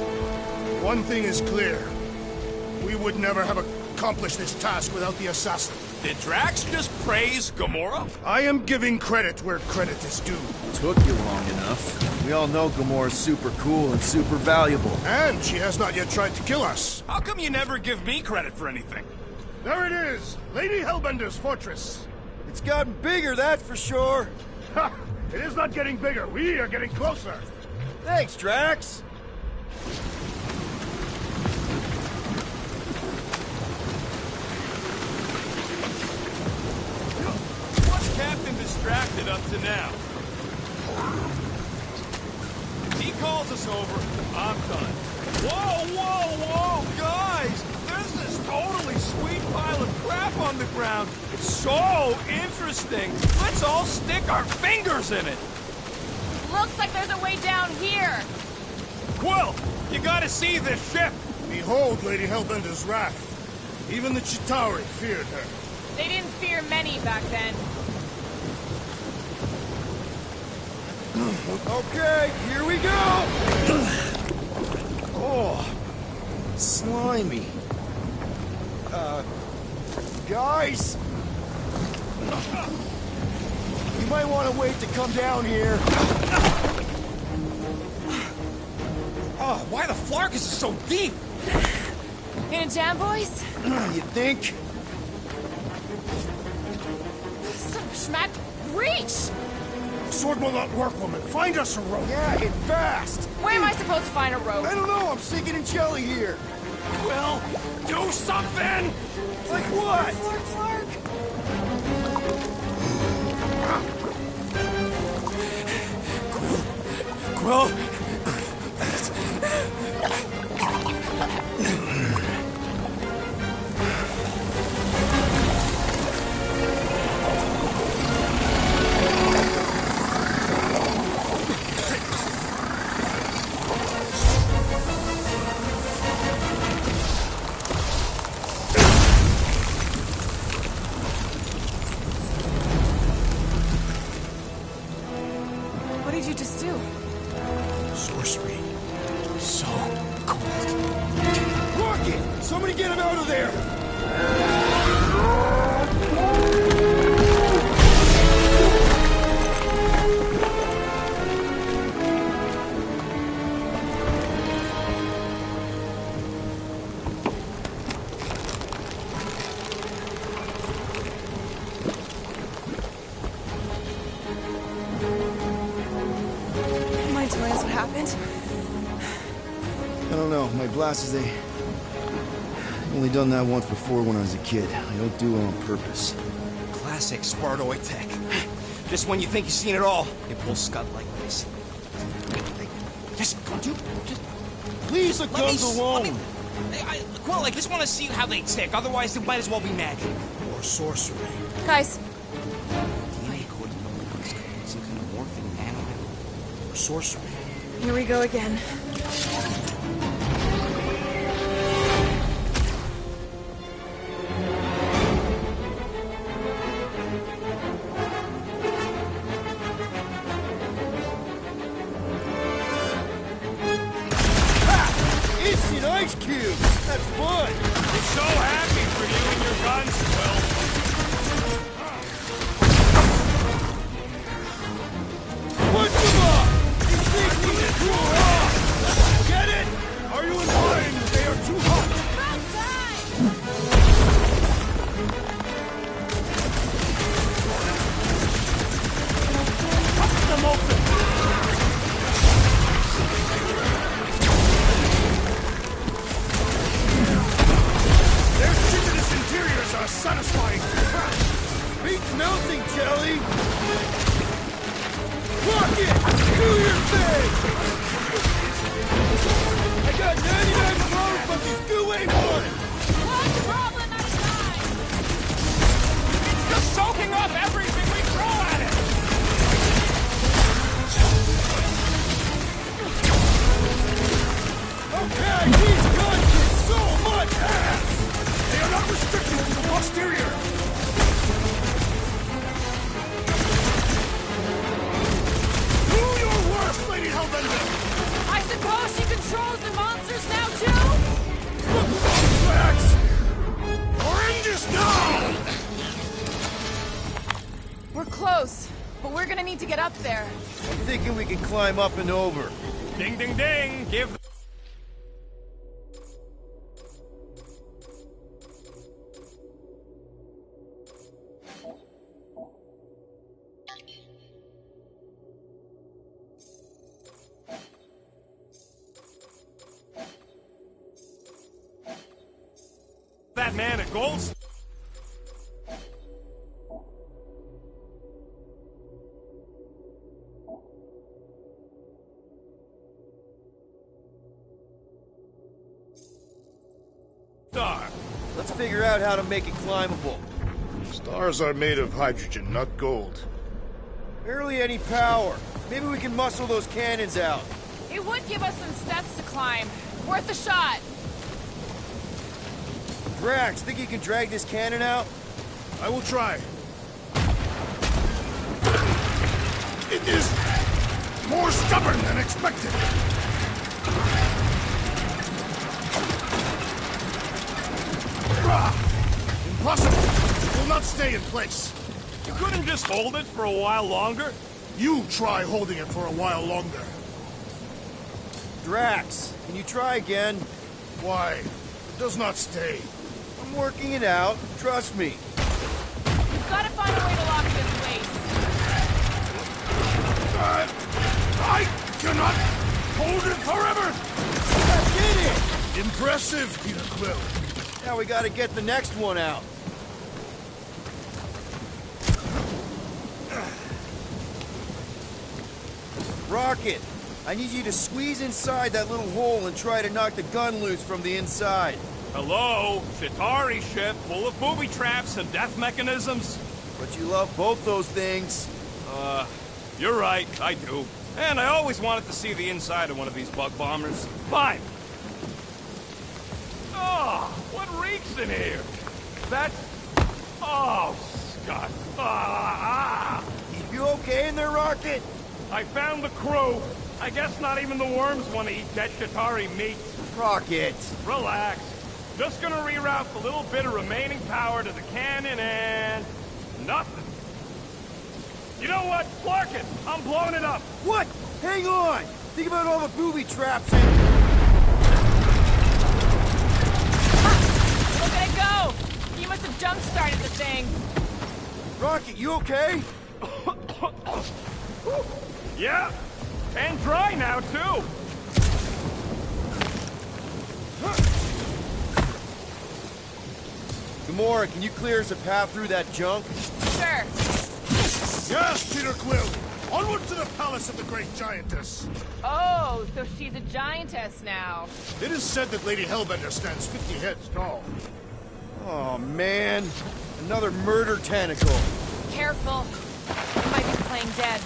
One thing is clear. We would never have accomplished this task without the assassin. Did Drax just praise Gamora? I am giving credit where credit is due. Took you long enough. We all know Gamora's super cool and super valuable. And she has not yet tried to kill us. How come you never give me credit for anything? There it is! Lady Hellbender's fortress. It's gotten bigger, that's for sure. Ha! It is not getting bigger. We are getting closer. Thanks, Drax. What's Captain Distracted up to now? If he calls us over, I'm done. Whoa, whoa, whoa, guys! There's this totally sweet pile of crap on the ground. It's so interesting. Let's all stick our fingers in it. Looks like there's a way down here. Quill, you gotta see this ship. Behold Lady Hellbender's wrath. Even the Chitauri feared her. They didn't fear many back then. Okay, here we go! Oh, slimy. Guys? You might want to wait to come down here. Oh, why the Flarkus is so deep? In a jam, boys? You think? Some schmack. Reach! Sword will not work, woman. Find us a rope. Yeah, hit fast. Where am I supposed to find a rope? I don't know, I'm sinking in jelly here. Quill, do something! Like what? Flark, Flark. Quill? What did you just do? Sorcery. So cold. Rocket! Somebody get him out of there! Mind telling us what happened? I don't know. My glasses, they... I've only done that once before when I was a kid. I don't do it on purpose. classic Spartoid tech. Just when you think you've seen it all, it pulls scud like this. Just don't you... Just... Leave the guns alone! Well, I just want to see how they tick. Otherwise, it might as well be magic. Or sorcery. Guys, DNA coding numbers, some kind of morphing animal. Or sorcery. here we go again. Instant ice cube! That's fun! We're so happy for you and your guns, Will. Punch them up! You think we can cool off? Get it? Are you implying that they are too hot? About time! Cut them open! Their chitinous interiors are satisfying. Beats melting, Jelly! Rocket! Do your thing! I got 99 clones, but these two ain't one! One problem at a time! Just soaking up everything we throw at it! Okay, these guns get so much ass! They are not restricted to the posterior! Do your worst, Lady Hellbender! I suppose she controls the monsters now, too? Rex! Oranges now! We're close, but we're gonna need to get up there. I'm thinking we can climb up and over. Ding, ding, ding. Give that man a gold star. Let's figure out how to make it climbable. Stars are made of hydrogen, not gold. Barely any power. Maybe we can muscle those cannons out. It would give us some steps to climb. Worth a shot. Drax, think you can drag this cannon out? I will try. It is more stubborn than expected. Impossible! It will not stay in place. You couldn't just hold it for a while longer? You try holding it for a while longer. Drax, can you try again? Why? It does not stay. I'm working it out. Trust me. We've gotta find a way to lock it in place. I cannot hold it forever! I did it! Impressive, Peter Quill. Now we gotta get the next one out. Rocket, I need you to squeeze inside that little hole and try to knock the gun loose from the inside. Hello? Chitauri ship full of booby traps and death mechanisms? But you love both those things. You're right, I do. And I always wanted to see the inside of one of these bug bombers. Fine. Oh, what reeks in here? That's... Oh, Scott. You okay in there, Rocket? I found the crew. I guess not even the worms want to eat that Chitauri meat. Rocket. Relax. Just gonna reroute the little bit of remaining power to the cannon and... nothing. You know what? Clark it! I'm blowing it up! What? Hang on! Think about all the booby traps and... Look at it go! You must have jump-started the thing. Rocket, you okay? Yeah! And dry now, too! Gamora, can you clear us a path through that junk? Sure. Yes, Peter Quill! Onward to the palace of the great giantess! Oh, so she's a giantess now. It is said that Lady Hellbender stands 50 heads tall. Oh, man. Another murder tentacle. Careful. You might be playing dead.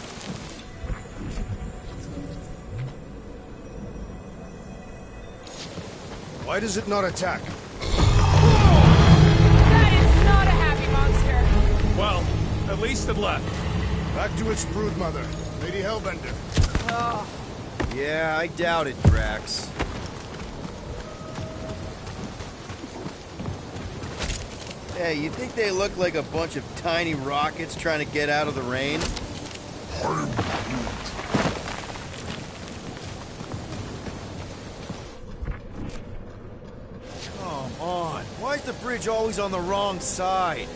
Why does it not attack? That is not a happy monster. Well, at least it left. Back to its broodmother, Lady Hellbender. Oh, Yeah, I doubt it, Drax. Hey, you think they look like a bunch of tiny rockets trying to get out of the rain? Come on. Why is the bridge always on the wrong side?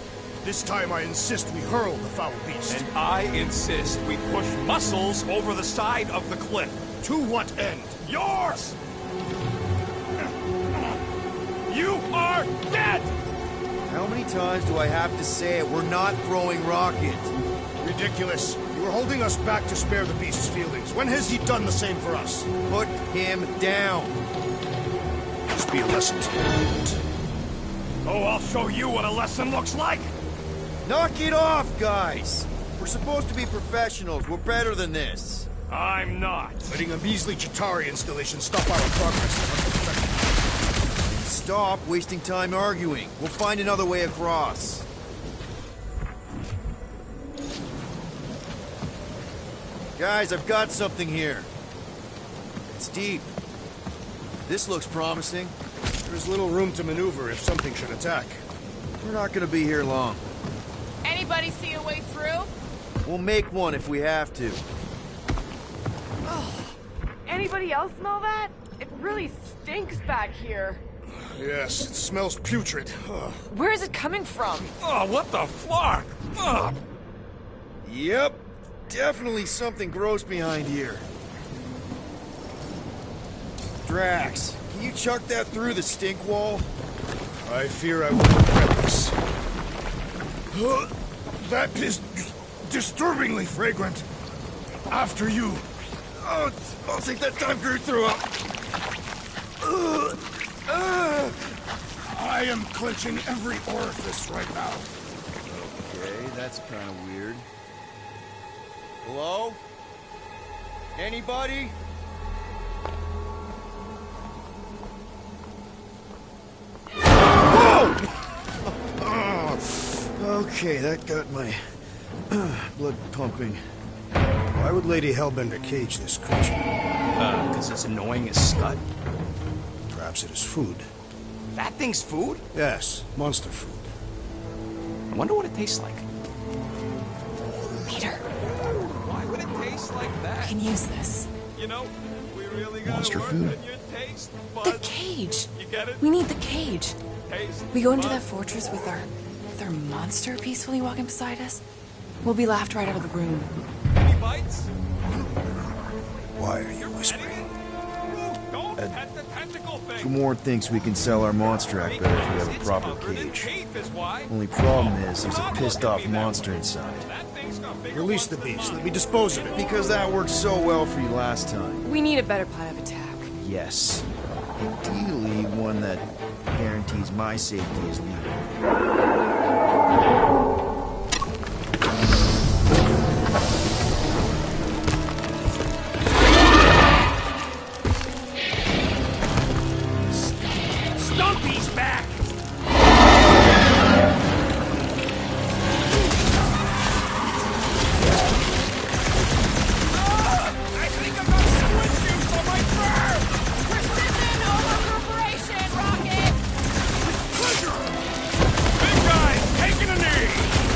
This time I insist we hurl the foul beast. And I insist we push Muscles over the side of the cliff. To what end? Yours! You are dead! How many times do I have to say it? We're not throwing rockets. Ridiculous. You were holding us back to spare the beast's feelings. When has he done the same for us? Put him down. Must be a lesson to learn. Oh, I'll show you what a lesson looks like! Knock it off, guys! We're supposed to be professionals. We're better than this. I'm not. Letting a measly Chitauri installation stop our progress is unprofessional. Stop wasting time arguing. We'll find another way across. Guys, I've got something here. It's deep. This looks promising. There's little room to maneuver if something should attack. We're not gonna be here long. anybody see a way through? We'll make one if we have to. Anybody else smell that? It really stinks back here. Yes, it smells putrid. Ugh. Where is it coming from? Oh, what the flark? Ugh. Yep, definitely something gross behind here. Drax, can you chuck that through the stink wall? I fear I will regret this. That is disturbingly fragrant. After you. Oh, I'll take that time Groot threw up. I am clenching every orifice right now. Okay, that's kind of weird. Hello? Anybody? Okay, that got my blood pumping. Why would Lady Hellbender cage this creature? Because it's annoying as scud. Perhaps it is food. That thing's food? Yes, monster food. I wonder what it tastes like. Peter, Why would it taste like I that? can use this. You know, we really gotta Monster work food. on your taste The buds. cage. You get it? We need the cage. Taste We go into that buds. fortress with our monster peacefully walking beside us. We'll be laughed right out of the room. Any bites? Why are you whispering? Don't pet the tentacle thing. Gamora thinks we can sell our monster act better if we have a It's proper covered in cage. teeth is why. Only problem is there's a pissed off monster inside. That thing's got bigger Release the beast. Let me dispose of it. Because that worked so well for you last time. We need a better plan of attack. Yes. Ideally, one that guarantees my safety as leader. Stumpy's back! I think I got squid juice on my fur! Precision over corporation, Rocket! Big guy, taking a knee!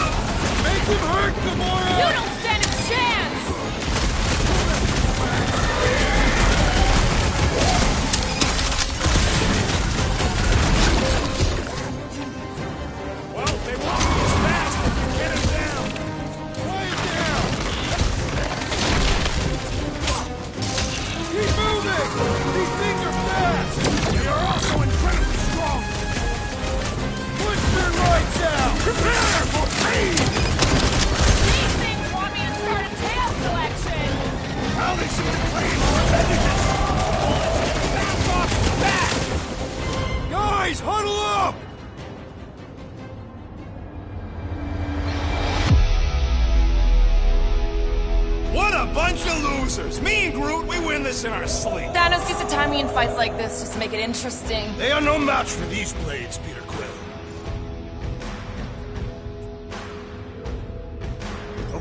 this in our sleep. Thanos used to time me in fights like this just to make it interesting. They are no match for these blades, Peter Quill.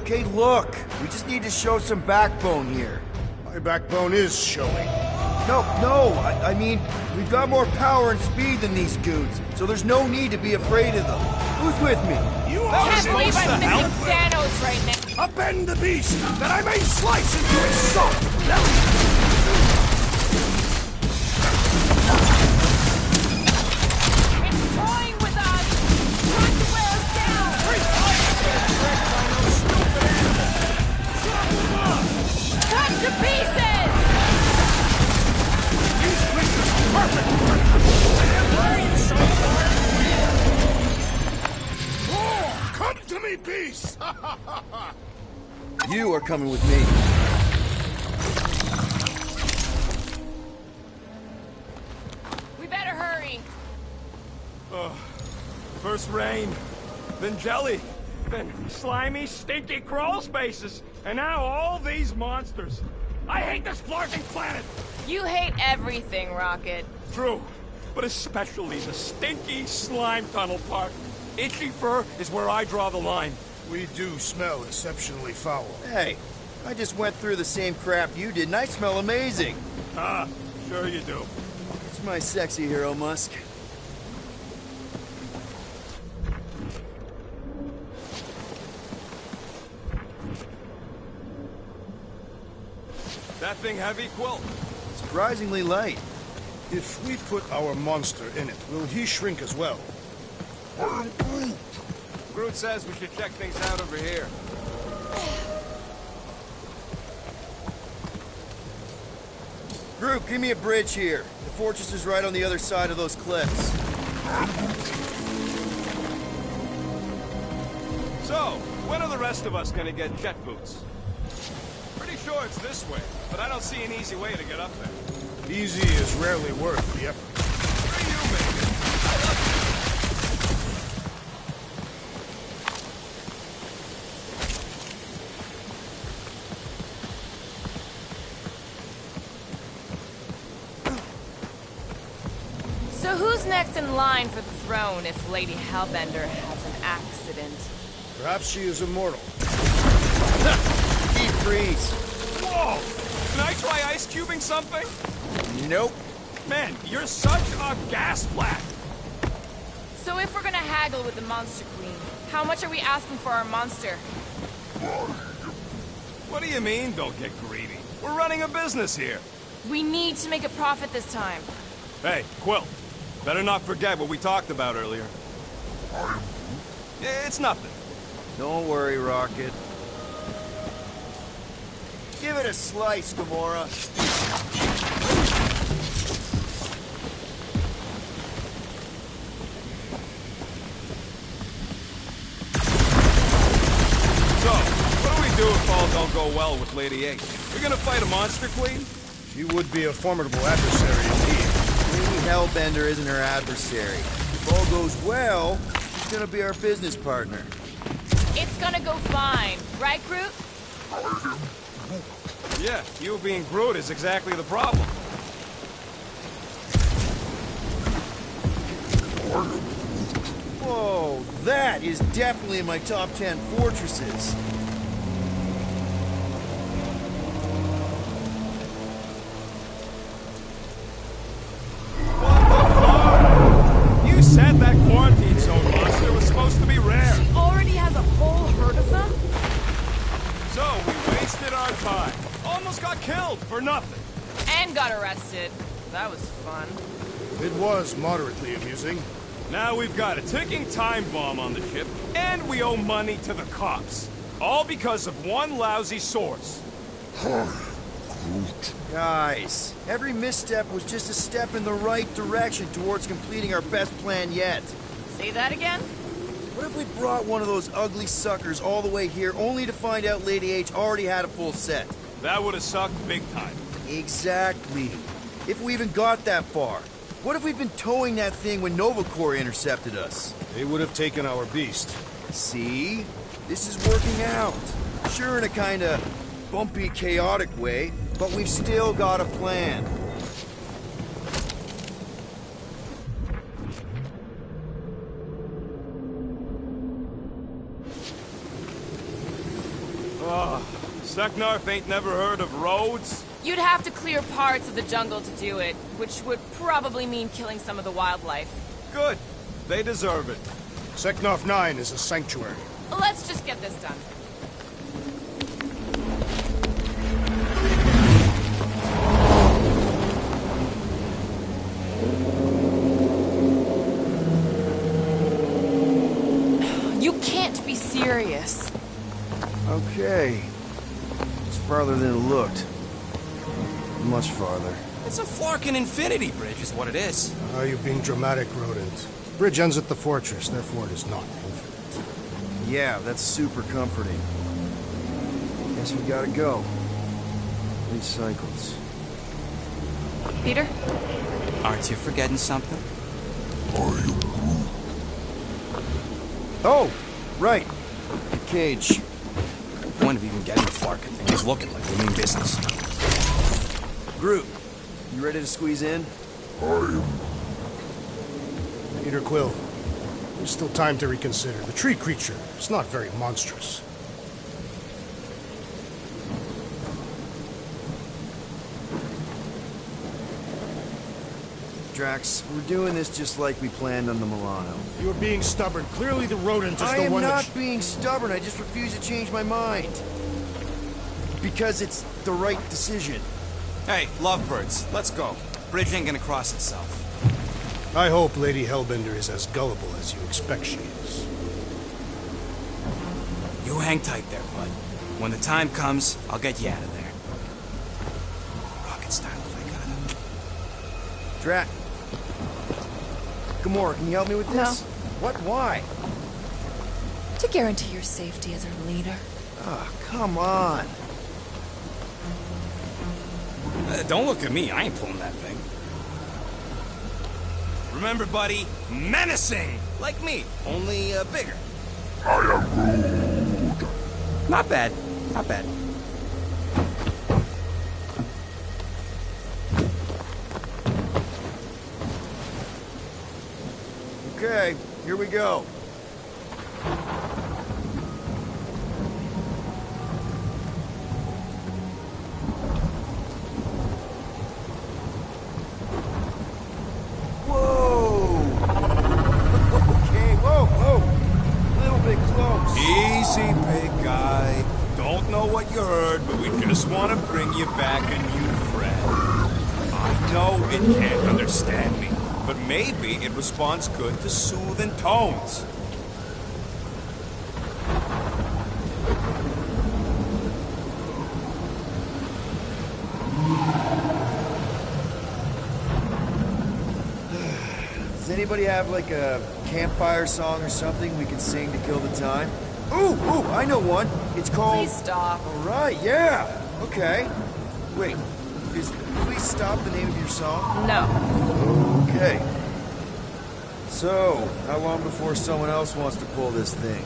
Okay, look. We just need to show some backbone here. My backbone is showing. No, I mean, we've got more power and speed than these goons, so there's no need to be afraid of them. Who's with me? You I are can't believe supposed I'm to help. missing Thanos right now. Upend the beast, that I may slice into its soft belly! It's toying with us! Trying to wear us down! Cut to pieces! These creatures are perfect! Where are you, son? Oh, come to me, beast! You are coming with me. We better hurry. First rain, then jelly, then slimy, stinky crawl spaces, and now all these monsters. I hate this flarting planet! You hate everything, Rocket. True, but especially the stinky slime tunnel part. Itchy fur is where I draw the line. We do smell exceptionally foul. Hey, I just went through the same crap you did, and I smell amazing. Ah, sure you do. It's my sexy hero, Musk. That thing heavy, Quill? Surprisingly light. If we put our monster in it, will he shrink as well? Groot says we should check things out over here. Groot, give me a bridge here. The fortress is right on the other side of those cliffs. So, when are the rest of us gonna get jet boots? Pretty sure it's this way, but I don't see an easy way to get up there. Easy is rarely worth the effort. Where are you, baby? I love you. So who's next in line for the throne if Lady Hellbender has an accident? Perhaps she is immortal. Deep freeze. Whoa! Can I try ice cubing something? Nope. Man, you're such a gas flat. So if we're gonna haggle with the Monster Queen, how much are we asking for our monster? What do you mean, don't get greedy? We're running a business here. We need to make a profit this time. Hey, Quill. Better not forget what we talked about earlier. It's nothing. Don't worry, Rocket. Give it a slice, Gamora. So, what do we do if all don't go well with Lady H? We're gonna fight a monster queen? She would be a formidable adversary indeed. Lady Hellbender isn't her adversary. If all goes well, she's gonna be our business partner. It's gonna go fine, right, Groot? Yeah, you being Groot is exactly the problem. Whoa, that is definitely in my top 10 fortresses. You said that quarantine zone monster was supposed to be rare. She already has a whole herd of them? So, we wasted our time. Almost got killed for nothing. And got arrested. That was fun. It was moderately amusing. Now we've got a ticking time bomb on the ship, and we owe money to the cops. All because of one lousy source. Guys, every misstep was just a step in the right direction towards completing our best plan yet. Say that again? What if we brought one of those ugly suckers all the way here only to find out Lady H already had a full set? That would have sucked big time. Exactly. If we even got that far. What if we'd been towing that thing when Nova Corps intercepted us? They would have taken our beast. See? This is working out. Sure, in a kinda bumpy, chaotic way, but we've still got a plan. Seknarf ain't never heard of roads? You'd have to clear parts of the jungle to do it, which would probably mean killing some of the wildlife. Good. They deserve it. Seknarf 9 is a sanctuary. Let's just get this done. You can't be serious. Okay. It's farther than it looked. Much farther. It's a Flarkin Infinity Bridge is what it is. Are you being dramatic, Rodent? Bridge ends at the fortress, therefore it is not infinite. Yeah, that's super comforting. Guess we gotta go. 3 cycles. Peter? Aren't you forgetting something? Oh, right. The cage. The point of even getting the Flarkin thing is looking like we mean business. Groot, you ready to squeeze in? Peter Quill, there's still time to reconsider. The tree creature is not very monstrous. Drax, we're doing this just like we planned on the Milano. You're being stubborn. Clearly the rodent is I the am one not that... being stubborn, I just refuse to change my mind. Because it's the right decision. Hey, lovebirds, let's go. Bridge ain't gonna cross itself. I hope Lady Hellbender is as gullible as you expect she is. You hang tight there, bud. When the time comes, I'll get you out of there. Rocket style if I gotta. Drax. Gamora, can you help me with this? No. What? Why? To guarantee your safety as our leader. Ah, come on. Don't look at me, I ain't pulling that thing. Remember, buddy, menacing! Like me, only bigger. I am Groot. Not bad, not bad. Okay, here we go. Easy, big guy. Don't know what you heard, but we just want to bring you back a new friend. I know it can't understand me, but maybe it responds good to soothing tones. Does anybody have like a campfire song or something we can sing to kill the time? Ooh, I know one. It's called... Please stop. All right, yeah. Okay. Wait, is Please Stop the name of your song? No. Okay. So, how long before someone else wants to pull this thing?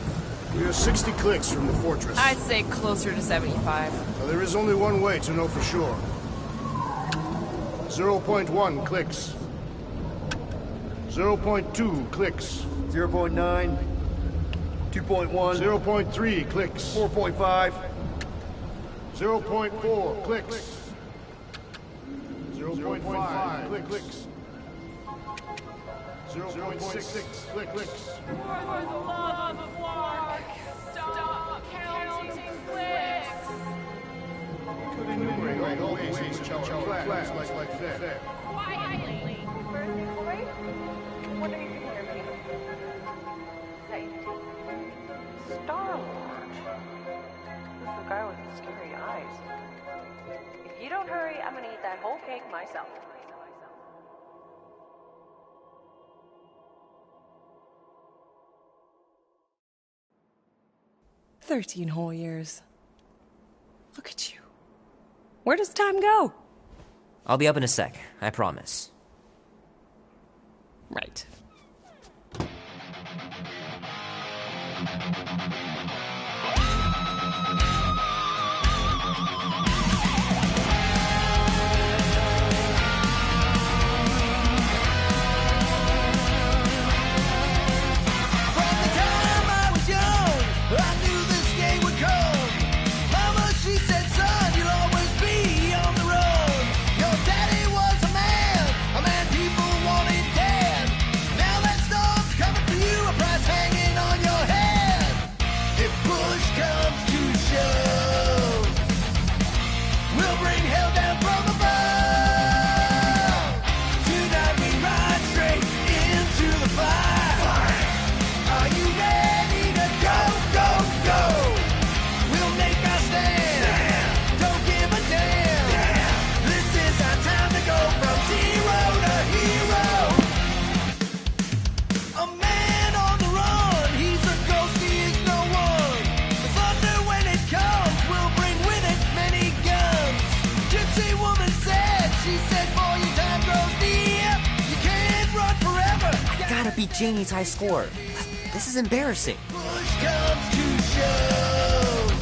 We are 60 clicks from the fortress. I'd say closer to 75. Well, there is only one way to know for sure. 0.1 clicks. 0.2 clicks. 0.9. 2.1. 0.3 clicks. 4.5. 0.4 clicks. 0.5 clicks. 0.6 clicks. For the love of Mark, stop counting clicks. Could enumerate all ways each class like that. Quietly. What are you hear me? Say, Star-Lord. This is the guy with the scary eyes. If you don't hurry, I'm gonna eat that whole cake myself. 13 whole years. Look at you. Where does time go? I'll be up in a sec, I promise. Right. can't beat Janie's high score. This is embarrassing. Push comes to shove.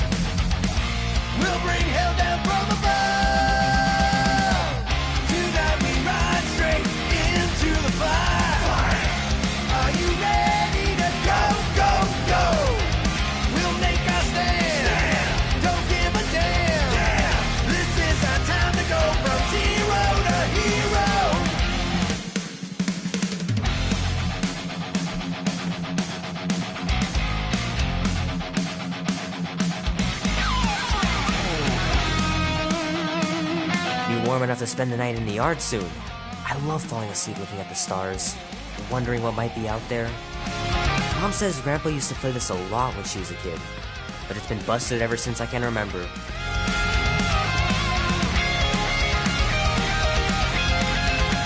We'll bring hell down from above. Tonight we ride straight into the fire. Are you ready to go, go, go? We'll make our stand. Don't give a damn. This is our time to go from zero to hero. Warm enough to spend the night in the yard soon. I love falling asleep looking at the stars, wondering what might be out there. Mom says Grandpa used to play this a lot when she was a kid, but it's been busted ever since I can remember.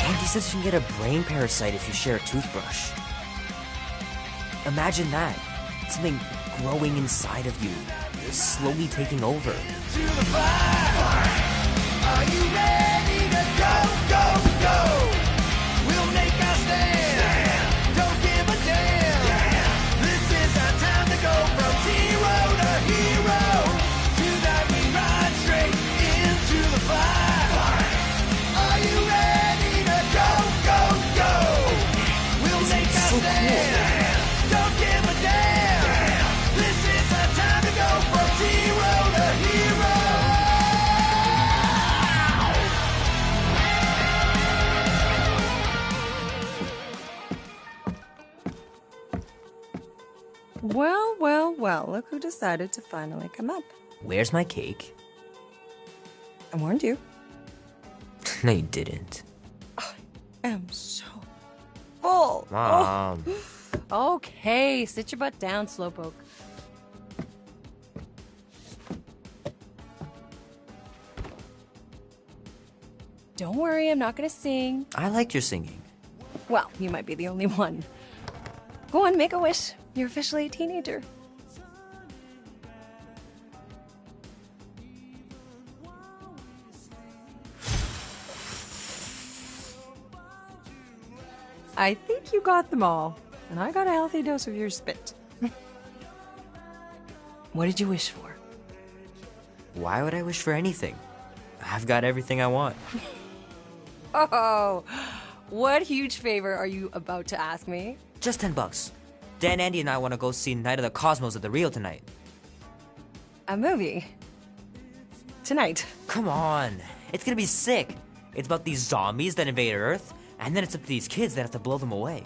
Auntie says you can get a brain parasite if you share a toothbrush. Imagine that. Something growing inside of you, slowly taking over. To the fire. Are you ready to go, go, go? We'll make our stand. Don't give a damn. This is our time to go from zero to hero. Tonight we ride straight into the fire. Are you ready to go, go, go? We'll make our stand. Don't give a damn. This is our time to go from zero to hero. Well, well, well, look who decided to finally come up. Where's my cake? I warned you. No, you didn't. I am so full. Mom. Oh. Okay, sit your butt down, Slowpoke. Don't worry, I'm not gonna sing. I like your singing. Well, you might be the only one. Go on, make a wish. You're officially a teenager. I think you got them all, and I got a healthy dose of your spit. What did you wish for? Why would I wish for anything? I've got everything I want. Oh, what huge favor are you about to ask me? Just $10. Dan, Andy, and I want to go see Night of the Cosmos at the Rio tonight. A movie? Tonight? Come on. It's gonna be sick. It's about these zombies that invade Earth, and then it's up to these kids that have to blow them away.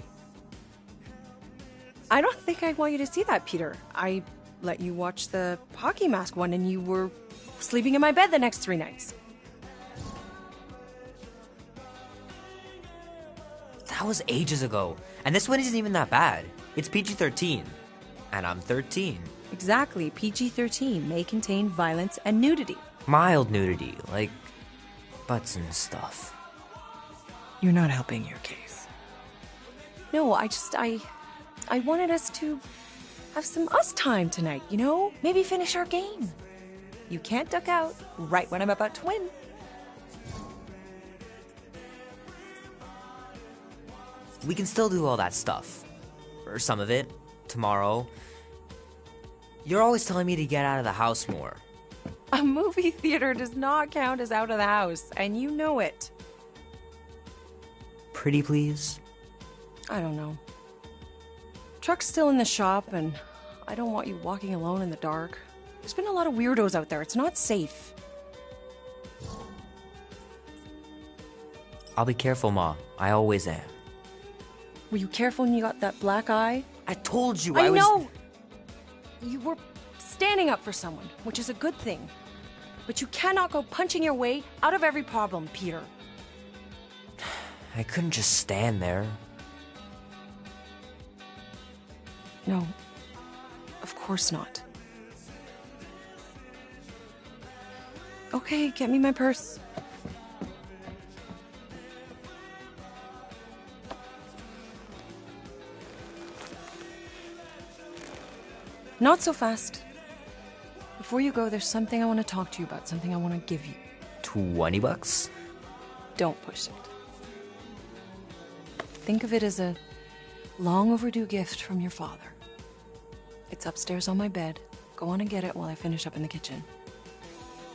I don't think I want you to see that, Peter. I let you watch the hockey mask one, and you were sleeping in my bed the next 3 nights. That was ages ago. And this one isn't even that bad. It's PG-13. And I'm 13. Exactly. PG-13 may contain violence and nudity. Mild nudity, like butts and stuff. You're not helping your case. No, I wanted us to have some us time tonight, you know? Maybe finish our game. You can't duck out right when I'm about to win. We can still do all that stuff. Or some of it. Tomorrow. You're always telling me to get out of the house more. A movie theater does not count as out of the house, and you know it. Pretty please? I don't know. Truck's still in the shop, and I don't want you walking alone in the dark. There's been a lot of weirdos out there. It's not safe. I'll be careful, Ma. I always am. Were you careful when you got that black eye? I told you I was... know! You were standing up for someone, which is a good thing. But you cannot go punching your way out of every problem, Peter. I couldn't just stand there. No. Of course not. Okay, get me my purse. Not so fast. Before you go, there's something I want to talk to you about, something I want to give you. $20? Don't push it. Think of it as a long overdue gift from your father. It's upstairs on my bed. Go on and get it while I finish up in the kitchen.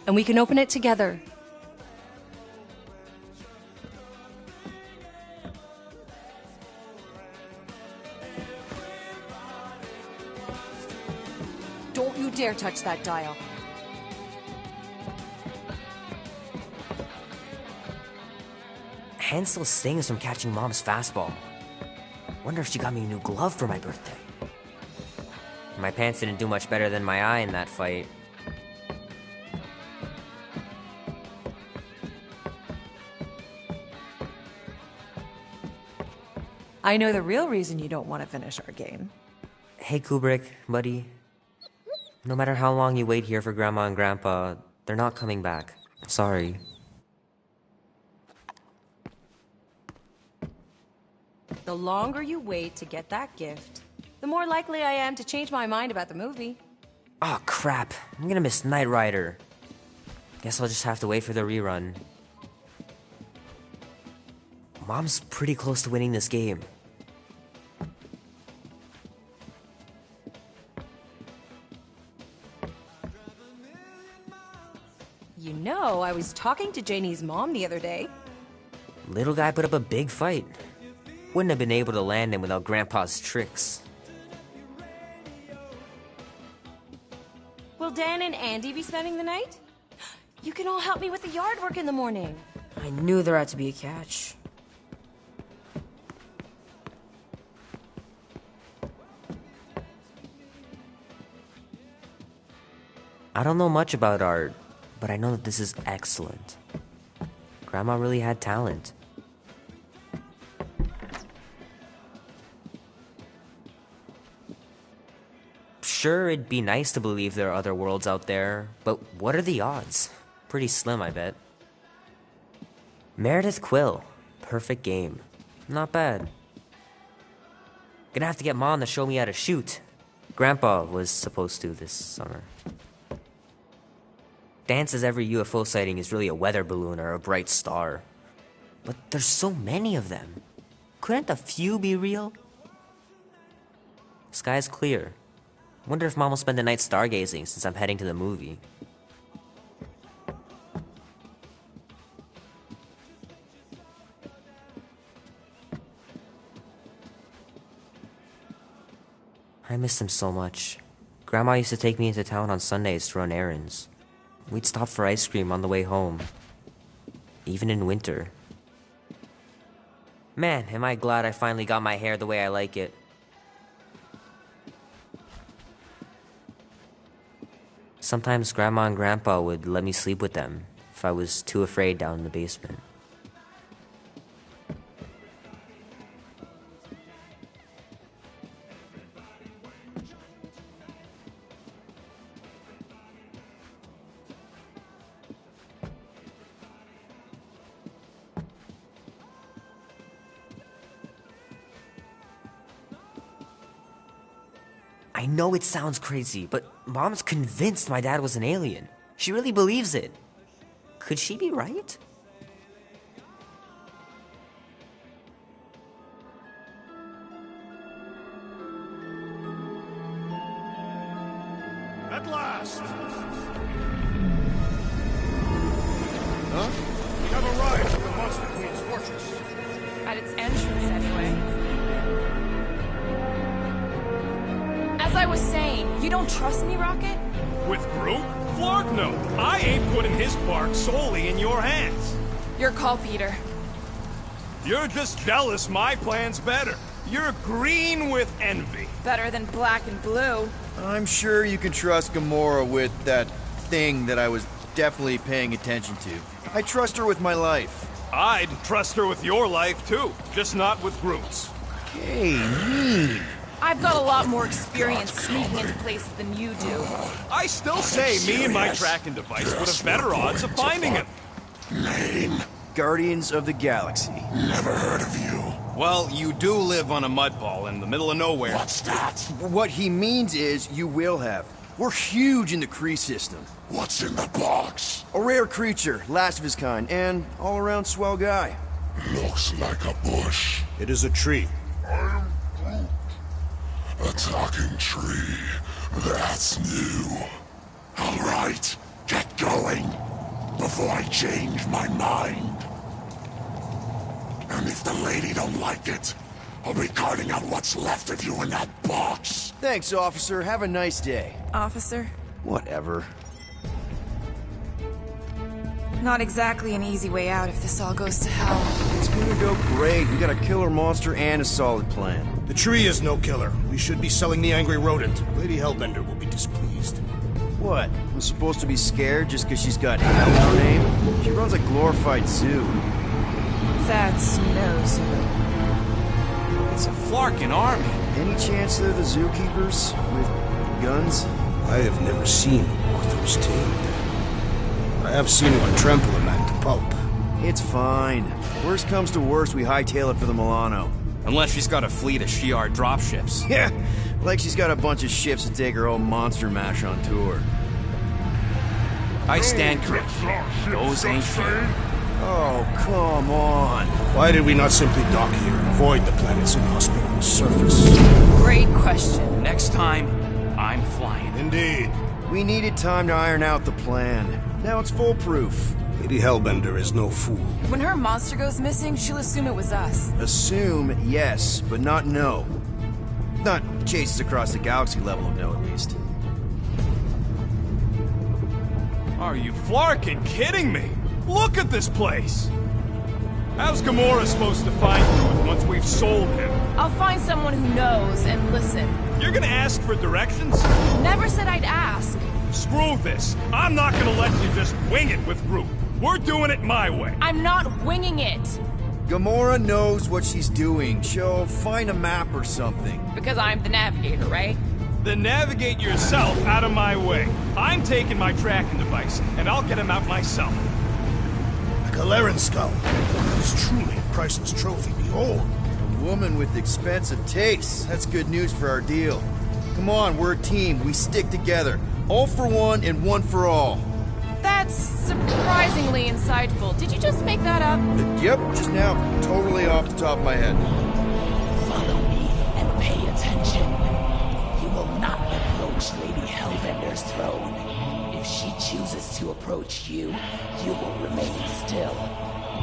And we can open it together. Don't you dare touch that dial. Hand still stings from catching Mom's fastball. Wonder if she got me a new glove for my birthday. My pants didn't do much better than my eye in that fight. I know the real reason you don't want to finish our game. Hey Kubrick, buddy. No matter how long you wait here for Grandma and Grandpa, they're not coming back. Sorry. The longer you wait to get that gift, the more likely I am to change my mind about the movie. Oh crap, I'm gonna miss Knight Rider. Guess I'll just have to wait for the rerun. Mom's pretty close to winning this game. You know, I was talking to Janie's mom the other day. Little guy put up a big fight. Wouldn't have been able to land him without Grandpa's tricks. Will Dan and Andy be spending the night? You can all help me with the yard work in the morning. I knew there had to be a catch. I don't know much about art, but I know that this is excellent. Grandma really had talent. Sure, it'd be nice to believe there are other worlds out there, but what are the odds? Pretty slim, I bet. Meredith Quill. Perfect game. Not bad. Gonna have to get Mom to show me how to shoot. Grandpa was supposed to this summer. Dan says every UFO sighting is really a weather balloon or a bright star. But there's so many of them. Couldn't a few be real? Sky's clear. Wonder if Mom will spend the night stargazing since I'm heading to the movie. I miss him so much. Grandma used to take me into town on Sundays to run errands. We'd stop for ice cream on the way home. Even in winter. Man, am I glad I finally got my hair the way I like it. Sometimes Grandma and Grandpa would let me sleep with them if I was too afraid down in the basement. I know it sounds crazy, but Mom's convinced my dad was an alien. She really believes it. Could she be right? At last! Huh? We have arrived at the Monster Queen's fortress. At its entrance, anyway. As I was saying, you don't trust me, Rocket? With Groot? Flark no. I ain't putting his bark solely in your hands. Your call, Peter. You're just jealous my plan's better. You're green with envy. Better than black and blue. I'm sure you can trust Gamora with that thing that I was definitely paying attention to. I trust her with my life. I'd trust her with your life, too. Just not with Groot's. Hey, mean. I've got a lot more experience sneaking into places than you do. I still say me and my tracking device would have better odds of finding him. Lame. Guardians of the Galaxy. Never heard of you. Well, you do live on a mud ball in the middle of nowhere. What's that? What he means is you will have. We're huge in the Kree system. What's in the box? A rare creature, last of his kind, and all-around swell guy. Looks like a bush. It is a tree. I am Groot. A talking tree. That's new. All right, get going before I change my mind. And if the lady don't like it, I'll be carting out what's left of you in that box. Thanks, officer. Have a nice day. Officer? Whatever. Not exactly an easy way out if this all goes to hell. It's gonna go great. We got a killer monster and a solid plan. The tree is no killer. We should be selling the angry rodent. Lady Hellbender will be displeased. What? I'm supposed to be scared just because she's got hell in her name? She runs a glorified zoo. That's no zoo. It's a Flarkin army. Any chance they're the zookeepers with guns? I have never seen Arthur's tamed. I have seen one trample a man to pulp. It's fine. Worst comes to worst, we hightail it for the Milano. Unless she's got a fleet of Shi'ar dropships. Yeah, like she's got a bunch of ships to take her own monster mash on tour. I stand corrected. Those ain't fair. Oh, come on. Why did we not simply dock here and avoid the planet's inhospitable surface? Great question. Next time, I'm flying. Indeed. We needed time to iron out the plan. Now it's foolproof. Lady Hellbender is no fool. When her monster goes missing, she'll assume it was us. Assume, yes, but not know. Not chases across the galaxy level of no, at least. Are you Flarkin kidding me? Look at this place! How's Gamora supposed to find Groot once we've sold him? I'll find someone who knows and listen. You're gonna ask for directions? Never said I'd ask. Screw this. I'm not gonna let you just wing it with Groot. We're doing it my way. I'm not winging it. Gamora knows what she's doing. She'll find a map or something. Because I'm the navigator, right? Then navigate yourself out of my way. I'm taking my tracking device, and I'll get him out myself. A Galeran skull. That is truly a priceless trophy. Behold. A woman with expensive tastes. That's good news for our deal. Come on, we're a team. We stick together. All for one and one for all. That's surprisingly insightful. Did you just make that up? Yep, just now. Totally off the top of my head. Follow me and pay attention. You will not approach Lady Hellbender's throne. If she chooses to approach you, you will remain still.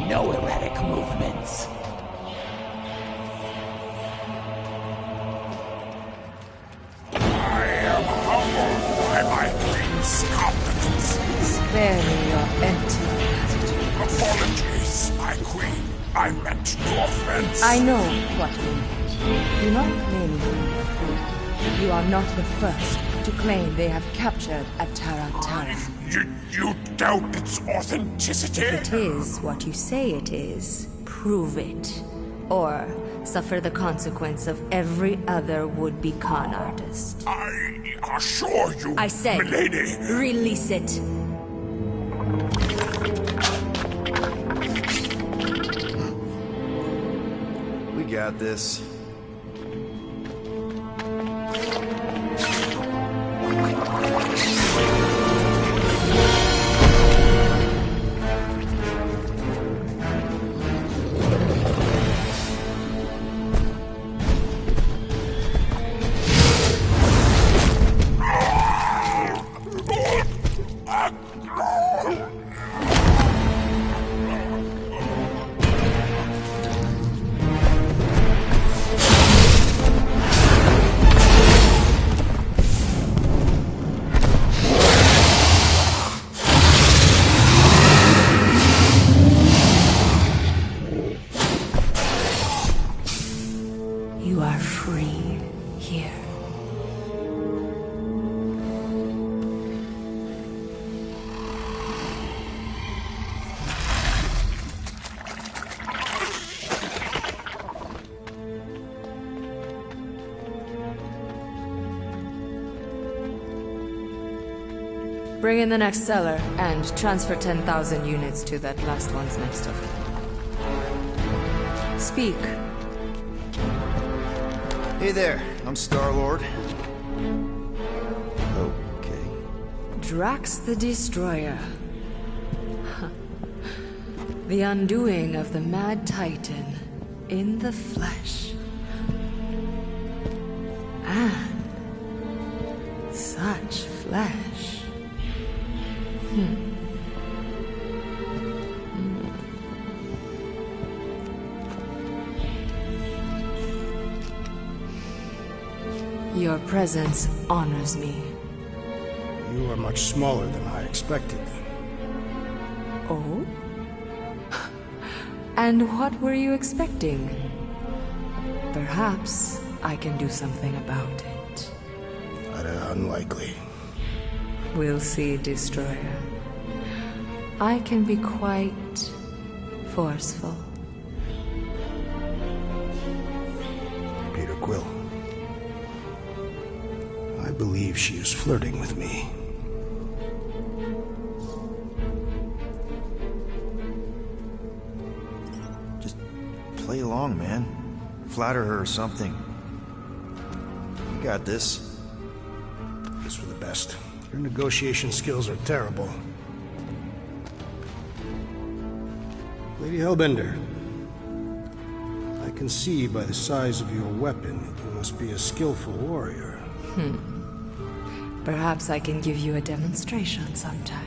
No erratic movements. I am humbled by my queen's competencies. Spare me your empty attitude. Apologies, my queen. I meant no offense. I know what you meant. Do not blame me. You are not the first to claim they have captured a Tarantara. You doubt its authenticity? If it is what you say it is, prove it. Or suffer the consequence of every other would-be con artist. I assure you, I say, milady. Release it. We got this. You are free here. Bring in the next seller and transfer 10,000 units to that last one's next of kin. Speak. Hey there, I'm Star-Lord. Okay. Drax the Destroyer. The undoing of the Mad Titan in the flesh. And Your presence honors me. You are much smaller than I expected. Oh? And what were you expecting? Perhaps I can do something about it. Unlikely. We'll see, Destroyer. I can be quite forceful. Peter Quill. I believe she is flirting with me. Just play along, man. Flatter her or something. You got this. It's for the best. Your negotiation skills are terrible. Lady Hellbender, I can see by the size of your weapon that you must be a skillful warrior. Perhaps I can give you a demonstration sometime.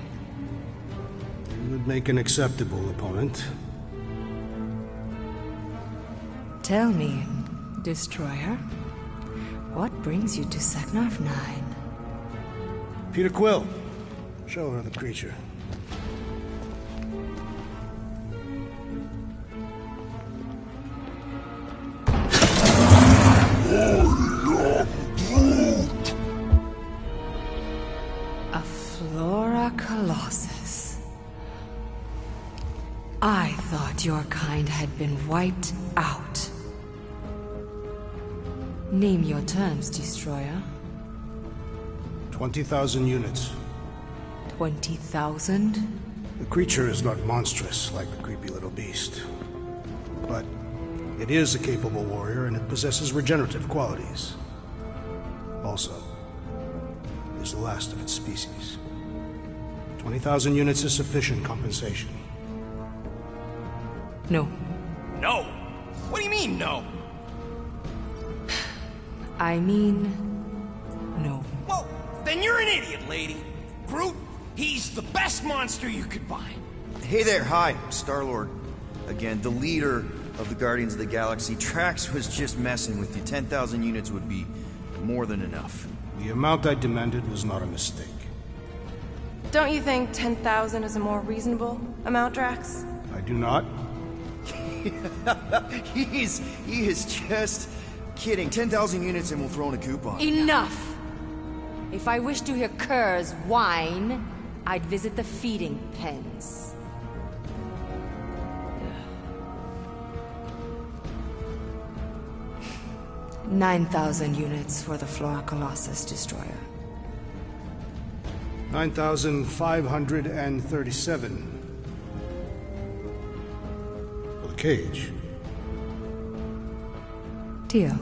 You would make an acceptable opponent. Tell me, Destroyer, what brings you to Seknarf 9? Peter Quill, show her the creature. A Flora Colossus. I thought your kind had been wiped out. Name your terms, Destroyer. 20,000 units. 20,000? The creature is not monstrous like the creepy little beast. But it is a capable warrior and it possesses regenerative qualities. Also, it is the last of its species. 20,000 units is sufficient compensation. No. No? What do you mean, no? I mean, no. Well, then you're an idiot, lady. Groot, he's the best monster you could buy. Hey there, hi, Star-Lord. Again, the leader of the Guardians of the Galaxy. Trax was just messing with you. 10,000 units would be more than enough. The amount I demanded was not a mistake. Don't you think 10,000 is a more reasonable amount, Drax? I do not. He is just kidding. 10,000 units and we'll throw in a coupon. Enough! If I wish to hear curs whine, I'd visit the feeding pens. 9,000 units for the Flora Colossus Destroyer. 9,537. For the cage. Deal.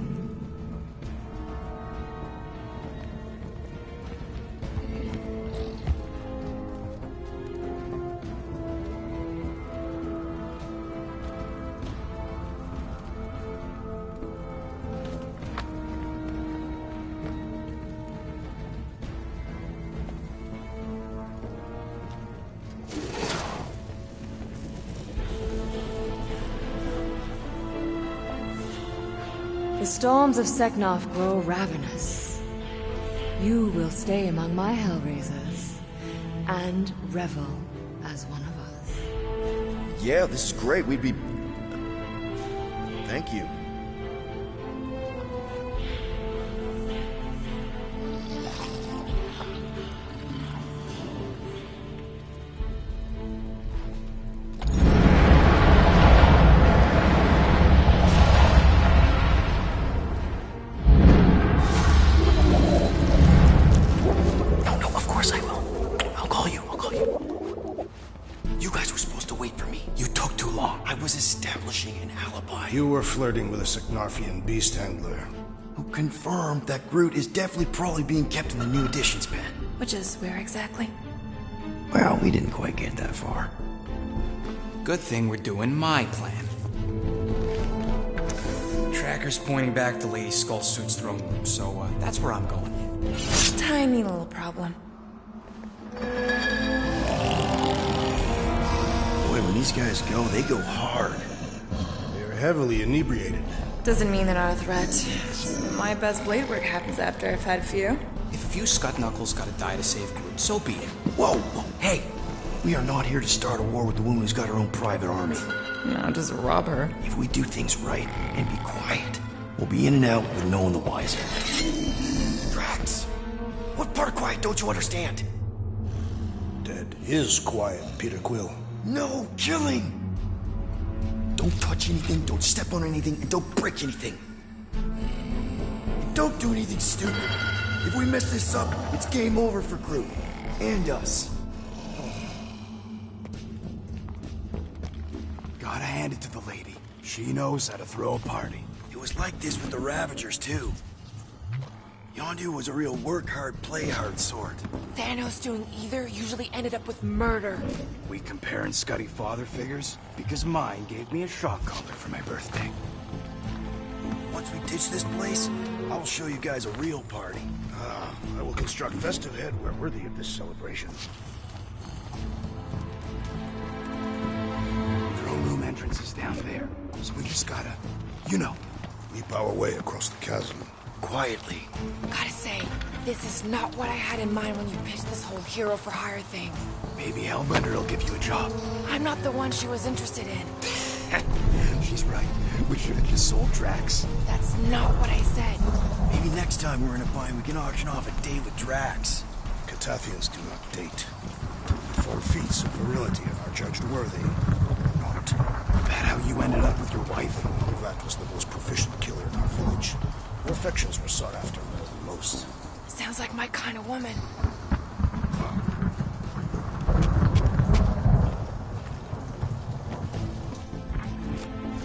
The storms of Seknarf grow ravenous. You will stay among my Hellraisers and revel as one of us. Yeah, this is great. We'd be... Thank you. You were flirting with a Seknarfian beast handler. Who confirmed that Groot is definitely probably being kept in the new editions pen. Which is where exactly? Well, we didn't quite get that far. Good thing we're doing my plan. Tracker's pointing back to Lady Skullsuit's throne room, so that's where I'm going. Tiny little problem. Boy, when these guys go, they go hard. They're heavily inebriated. Doesn't mean they're not a threat. My best blade work happens after I've had a few. If a few scut knuckles gotta die to save Groot, so be it. Whoa! Hey! We are not here to start a war with the woman who's got her own private army. No, just rob her. If we do things right and be quiet, we'll be in and out with no one the wiser. Drax! What part of quiet don't you understand? Dead is quiet, Peter Quill. No killing! Don't touch anything, don't step on anything, and don't break anything. And don't do anything stupid. If we mess this up, it's game over for Groot. And us. Gotta hand it to the lady. She knows how to throw a party. It was like this with the Ravagers, too. Yondu was a real work-hard, play-hard sort. Thanos doing either usually ended up with murder. We comparing Scuddy father figures? Because mine gave me a shock collar for my birthday. Once we ditch this place, I'll show you guys a real party. I will construct festive headwear worthy of this celebration. Throne room entrance is down there, so we just gotta, you know. Leap our way across the chasm. Quietly. Gotta say, this is not what I had in mind when you pitched this whole hero for hire thing. Maybe Hellbender will give you a job. I'm not the one she was interested in. She's right. We should have just sold Drax. That's not what I said. Maybe next time we're in a bind, we can auction off a date with Drax. Catathians do not date. They perform feats of virility and are judged worthy, or not. That how you ended up with your wife? That was the most proficient killer in our village. Her affections were sought after more than most. Sounds like my kind of woman.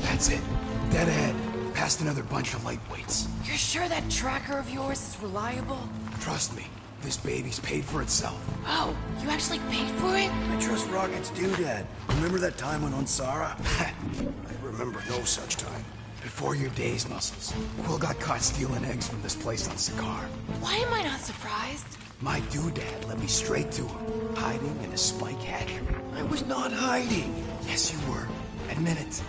That's it. Dead ahead. Past another bunch of lightweights. You're sure that tracker of yours is reliable? Trust me, this baby's paid for itself. Oh, you actually paid for it? I trust Rocket's doodad. Remember that time on Unsara? I remember no such time. Before your days, Muscles, Quill got caught stealing eggs from this place on Sakaar. Why am I not surprised? My doodad led me straight to him, hiding in a spike hatchery. I was not hiding. Yes, you were. Admit it.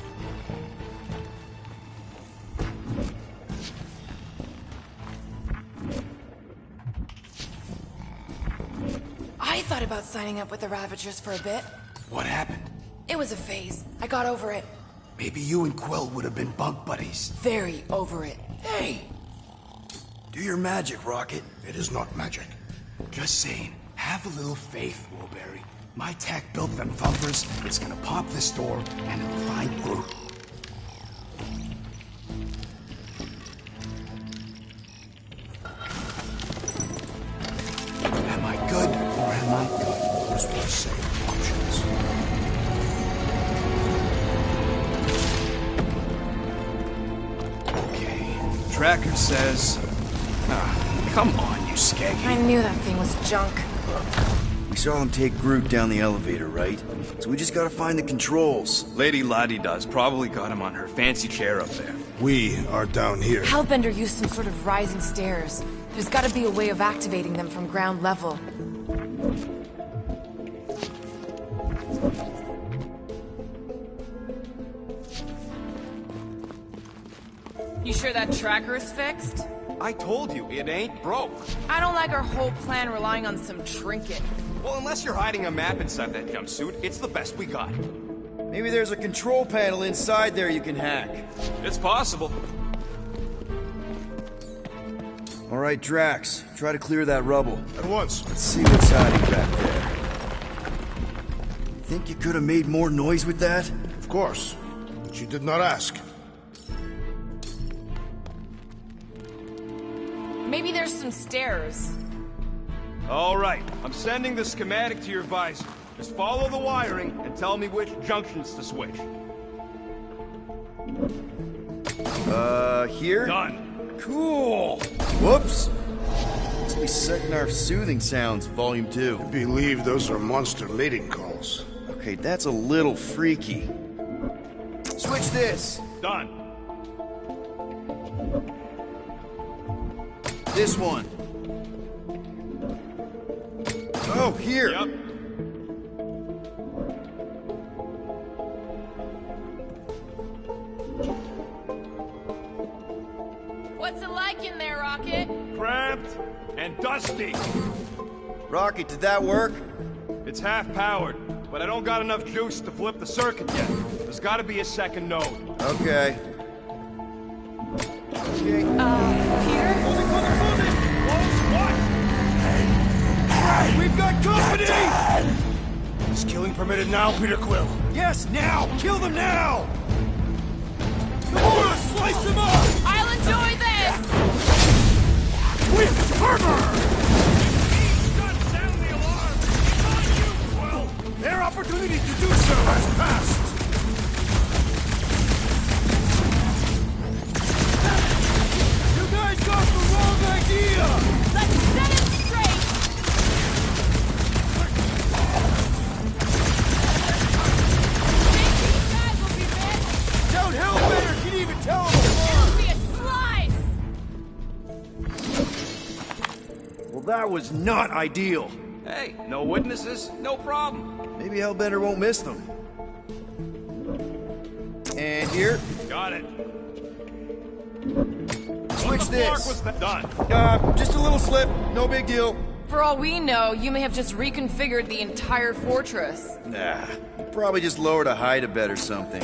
I thought about signing up with the Ravagers for a bit. What happened? It was a phase. I got over it. Maybe you and Quill would have been bunk buddies. Very over it. Hey! Do your magic, Rocket. It is not magic. Just saying, have a little faith, Woolberry. My tech built them thumpers. It's gonna pop this door, and it'll find Groot. Am I good, or am I good? As we say, options. Okay. Tracker says... come on, you skeggy. I knew that thing was junk. We saw him take Groot down the elevator, right? So we just gotta find the controls. Lady Lottie does. Probably got him on her fancy chair up there. We are down here. Hellbender used some sort of rising stairs. There's gotta be a way of activating them from ground level. You sure that tracker is fixed? I told you, it ain't broke. I don't like our whole plan relying on some trinket. Well, unless you're hiding a map inside that jumpsuit, it's the best we got. Maybe there's a control panel inside there you can hack. It's possible. All right, Drax, try to clear that rubble. At once. Let's see what's hiding back there. Think you could have made more noise with that? Of course. But you did not ask. Maybe there's some stairs. All right, I'm sending the schematic to your visor. Just follow the wiring and tell me which junctions to switch. Here? Done. Cool. Whoops. Must be Seknarf Soothing Sounds, Volume 2. I believe those are monster mating calls. Okay, that's a little freaky. Switch this. Done. This one. Oh, here. Yep. like in there, Rocket? Cramped and dusty. Rocket, did that work? It's half powered, but I don't got enough juice to flip the circuit yet. There's gotta be a second node. Okay. Peter? We've got company! Is killing permitted now, Peter Quill? Yes, now! Kill them now! Come on, slice him up! I'll enjoy this! With fervor! Sound the alarm! It's on you, Quill! Their opportunity to do so has passed! You guys got the wrong idea! Let's set it straight! Think these guys will be ready? Don't help better! Can you even tell them It'll be a slice! Well, that was not ideal. Hey, no witnesses, no problem. Maybe Hellbender won't miss them. And here. Got it. Switch What the fuck this. was that? Done. Just a little slip. No big deal. For all we know, you may have just reconfigured the entire fortress. Nah. Probably just lowered a height a bit or something.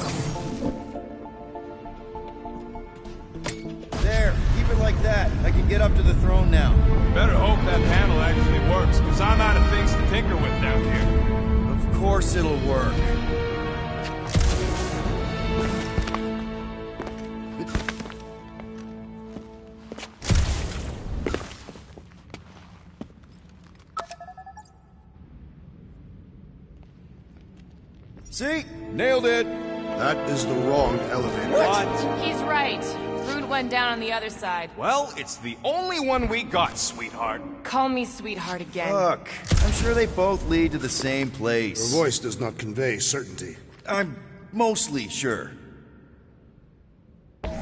There. Keep it like that. I can get up to the throne now. Better hope that panel actually works, because I'm out of things to tinker with down here. Of course it'll work. See? Nailed it! That is the wrong elevator. What? He's right. Brood went down on the other side. Well, it's the only one we got, sweetheart. Call me sweetheart again. Look, I'm sure they both lead to the same place. Your voice does not convey certainty. I'm mostly sure.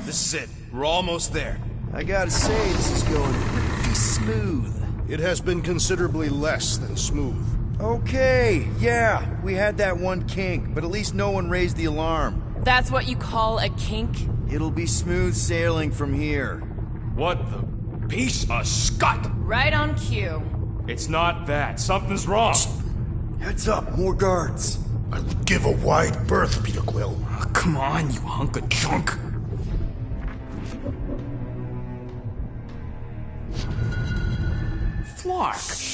This is it. We're almost there. I gotta say, this is going pretty smooth. It has been considerably less than smooth. Okay, yeah, we had that one kink, but at least no one raised the alarm. That's what you call a kink? It'll be smooth sailing from here. What the piece of scut? Right on cue. It's not that. Something's wrong. Heads up, more guards. I would give a wide berth, Peter Quill. Oh, come on, you hunk of junk. Flark!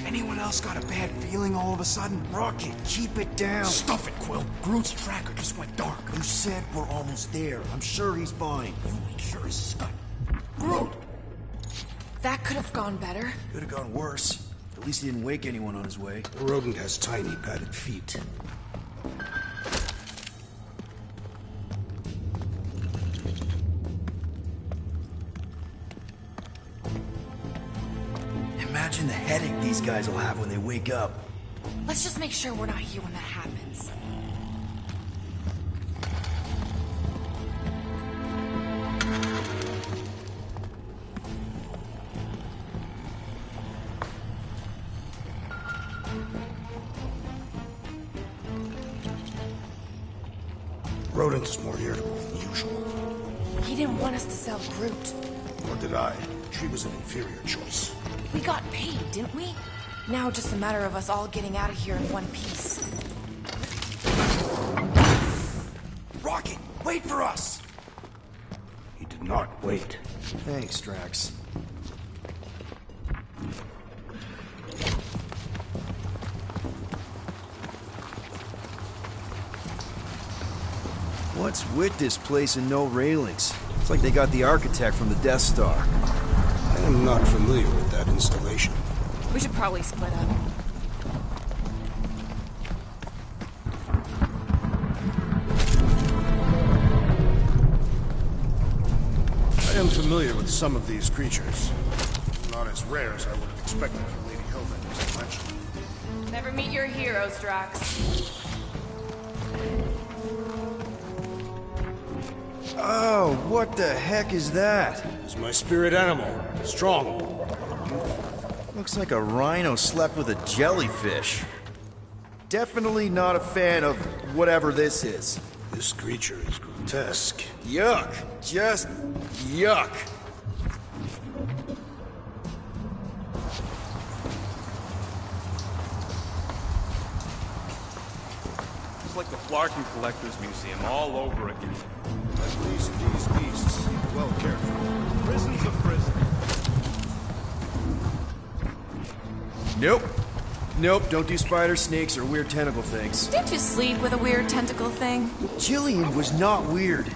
Anyone else got a bad feeling all of a sudden? Rocket, keep it down. Stuff it, Quill. Groot's tracker just went dark. You said we're almost there. I'm sure he's fine. You ain't sure as scut. Groot! That could have gone better. Could have gone worse. At least he didn't wake anyone on his way. The rodent has tiny, padded feet. Imagine the headache these guys will have when they wake up. Let's just make sure we're not here when that happens. Rodent is more irritable than usual. He didn't want us to sell Groot. Nor did I. The tree was an inferior choice. We got paid, didn't we? Now just a matter of us all getting out of here in one piece. Rocket, wait for us! He did not wait. Thanks, Drax. What's with this place and no railings? It's like they got the architect from the Death Star. I am not familiar with that installation. We should probably split up. I am familiar with some of these creatures. Not as rare as I would have expected from Lady Hellbender's collection. Never meet your heroes, Drax. Oh, what the heck is that? It's my spirit animal. Strong. Looks like a rhino slept with a jellyfish. Definitely not a fan of whatever this is. This creature is grotesque. Yuck. Just yuck. like the Flarkin Collectors Museum all over again. At least these beasts seem well cared for. Prison's a prison. Nope. Nope, don't do spiders, snakes, or weird tentacle things. Didn't you sleep with a weird tentacle thing? Jillian was not weird.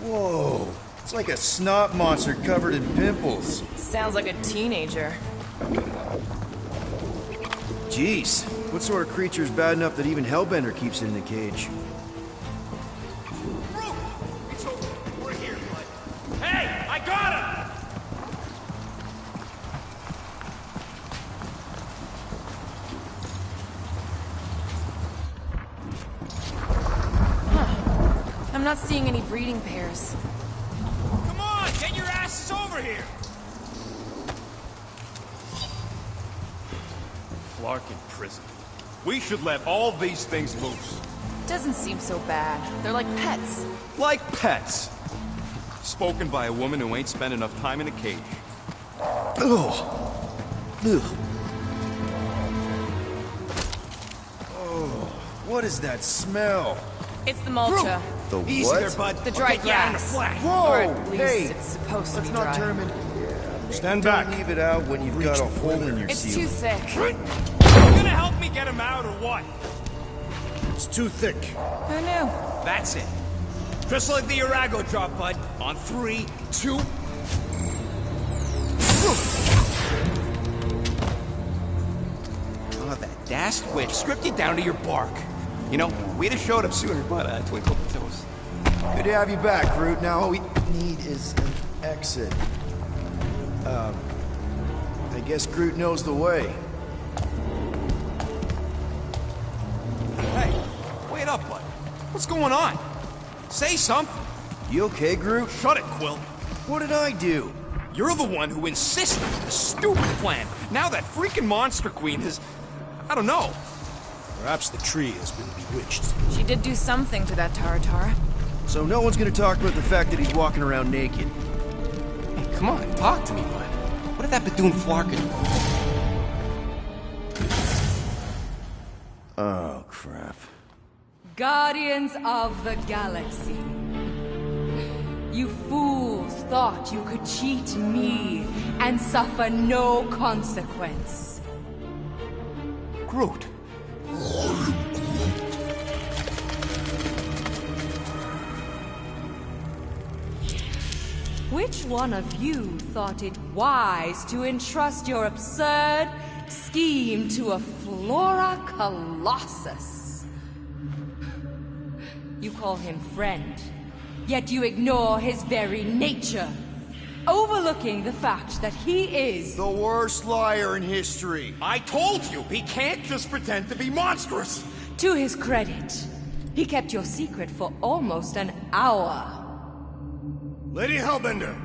Whoa. It's like a snot monster covered in pimples. Sounds like a teenager. Jeez, what sort of creature is bad enough that even Hellbender keeps it in a cage? It's over. We're here, bud. Hey, I got him! I'm not seeing any breeding pairs. Come on, get your asses over here! Flarkin prison. We should let all these things loose. Doesn't seem so bad. They're like pets. Like pets. Spoken by a woman who ain't spent enough time in a cage. Ugh. Ugh. Oh, what is that smell? It's the mulcha. The Easy what? there, bud. The dry I'll get you out in a grass. flash. Whoa! Or at least hey, it's supposed to let's be not dry. turn him in. Stand back. Leave it out when you've got a hole in your It's ceiling. too thick. You gonna help me get him out or what? It's too thick. Who knew? That's it. Just like the Arago drop, bud. On 3, 2... Oh, that dashed witch stripped you down to your bark. You know, we'd have showed up sooner, but twinkle toes. Good to have you back, Groot. Now all we need is an exit. I guess Groot knows the way. Hey, wait up, bud. What's going on? Say something. You okay, Groot? Shut it, Quill. What did I do? You're the one who insisted on this stupid plan. Now that freaking Monster Queen has... I don't know. Perhaps the tree has been bewitched. She did do something to that Taratara. So no one's gonna talk about the fact that he's walking around naked. Hey, come on, talk to me, bud. What did that Bethune Flarkin do? Oh, crap. Guardians of the Galaxy. You fools thought you could cheat me and suffer no consequence. Groot. Which one of you thought it wise to entrust your absurd scheme to a Flora Colossus? You call him friend, yet you ignore his very nature, overlooking the fact that he is the worst liar in history. I told you, he can't just pretend to be monstrous. To his credit, he kept your secret for almost an hour. Lady Hellbender,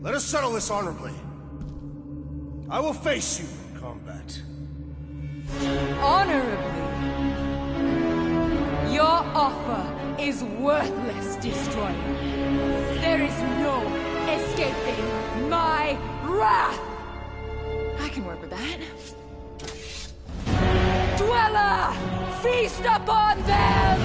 let us settle this honorably. I will face you in combat. Honorably. Your offer is worthless, Destroyer. There is no escaping my wrath! I can work with that. Dweller! Feast upon them!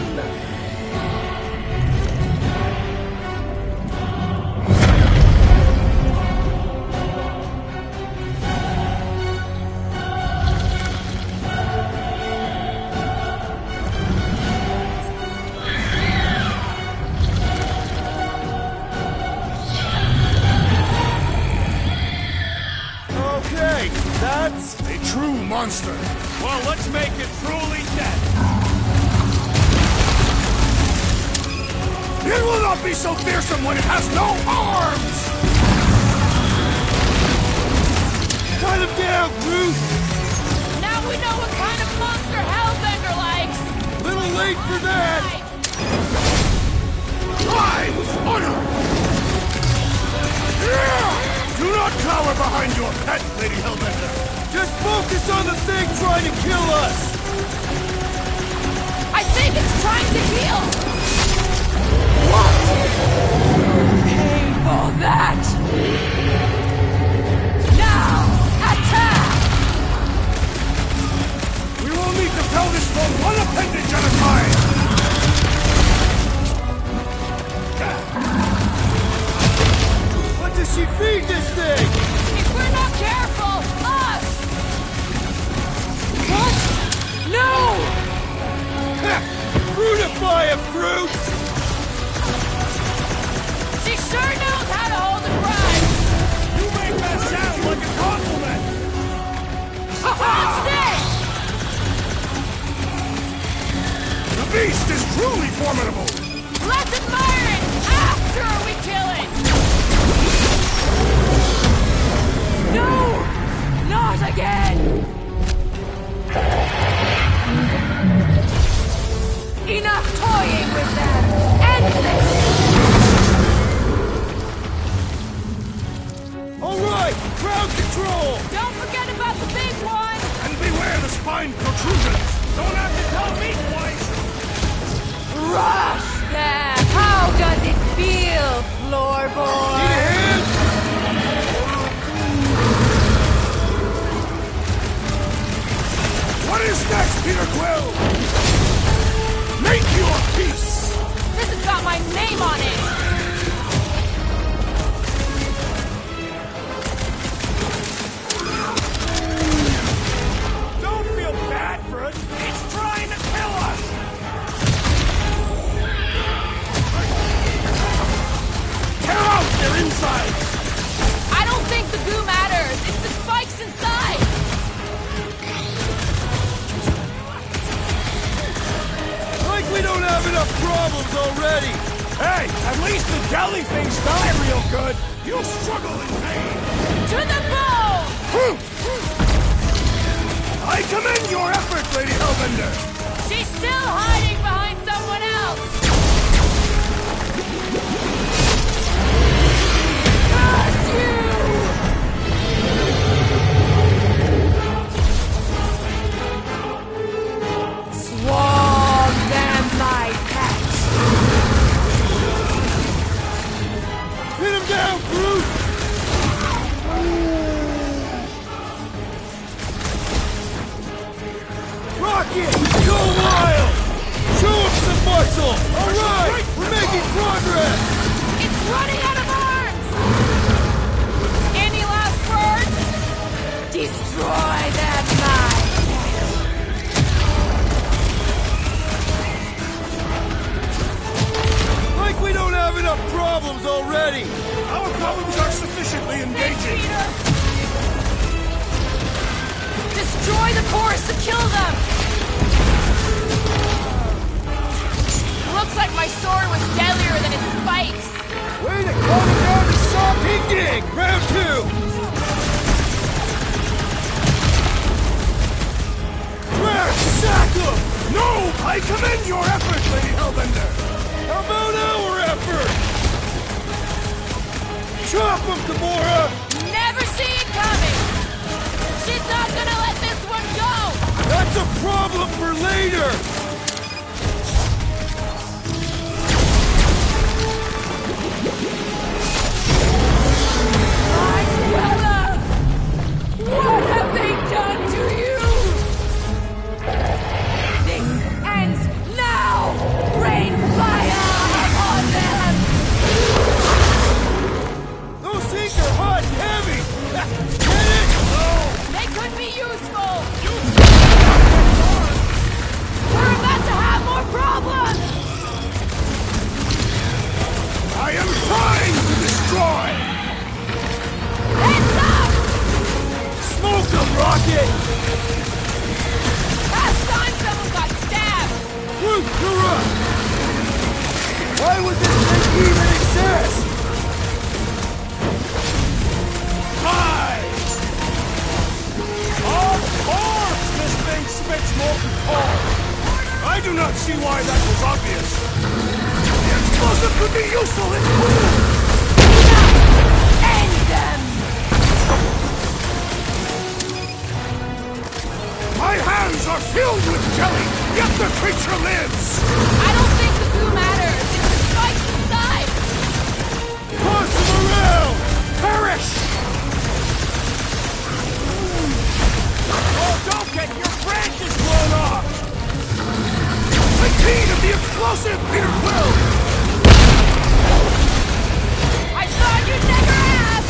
Okay, that's a true monster. Well, let's make it truly dead. It will not be so fearsome when it has no arms! Tie them down, Groot! Now we know what kind of monster Hellbender likes! Little late for that! Die with honor! Do not cower behind your pet, Lady Hellbender! Just focus on the thing trying to kill us! I think it's trying to heal! Pay for that! Now, attack! We will need to tell this story does she feed this thing? If we're not careful, us! What? No! Fruitify him, Groot! She sure knows how to hold a grudge! You make that sound like a compliment! What's this? The beast is truly formidable! Let's admire it after we kill it! No! Not again! Enough toying with them! End this! Alright! Crowd control! Don't forget about the big one! And beware the spine protrusions! Don't have to tell me twice! Rush them! How does it feel, floorboard? Need a hand? What is next, Peter Quill? Make your peace! This has got my name on it! Don't feel bad for it. It's trying to kill us. Tear out their insides! I don't think the goo matters. It's the spikes inside. Like we don't have enough problems already! Hey, at least the jelly things die real good. You'll struggle in pain! To the bone! I commend your effort, Lady Hellbender! She's still hiding behind someone else. Curse you! Swarm them, my pets! Hit him down, Groot! Rocket! Go wild! Show him some muscle! Alright! We're making progress! It's running out of arms! Any last words? Destroy them, my Like we don't have enough problems already! Our problems are sufficiently engaging! Destroy the cores to kill them! Looks like my sword was deadlier than its spikes. Way to calm him down to stop dig! Round two! Crash! Sack him! No! I commend your effort, Lady Hellbender! How about our effort? Chop him, Gamora! Never see it coming! She's not gonna let this one go! That's a problem for later! Cruella! What have they done to you? This ends now! Rain fire upon them! Those things are hot and heavy! Get it? They could be useful! We're about to have more problems! I am trying to destroy! Heads up! Smoke them, Rocket! Last time someone got stabbed! Groot, you're up! Why would this thing even exist? Eyes! Of course this thing spits molten coal. I do not see why that was obvious. The explosive could be useful in cool! End them! My hands are filled with jelly, yet the creature lives! I don't think the goo matters. It's the spikes inside. Toss them around! Perish! Oh, don't get your branches blown off! The key to the explosive, Peter Quill! I thought you'd never ask!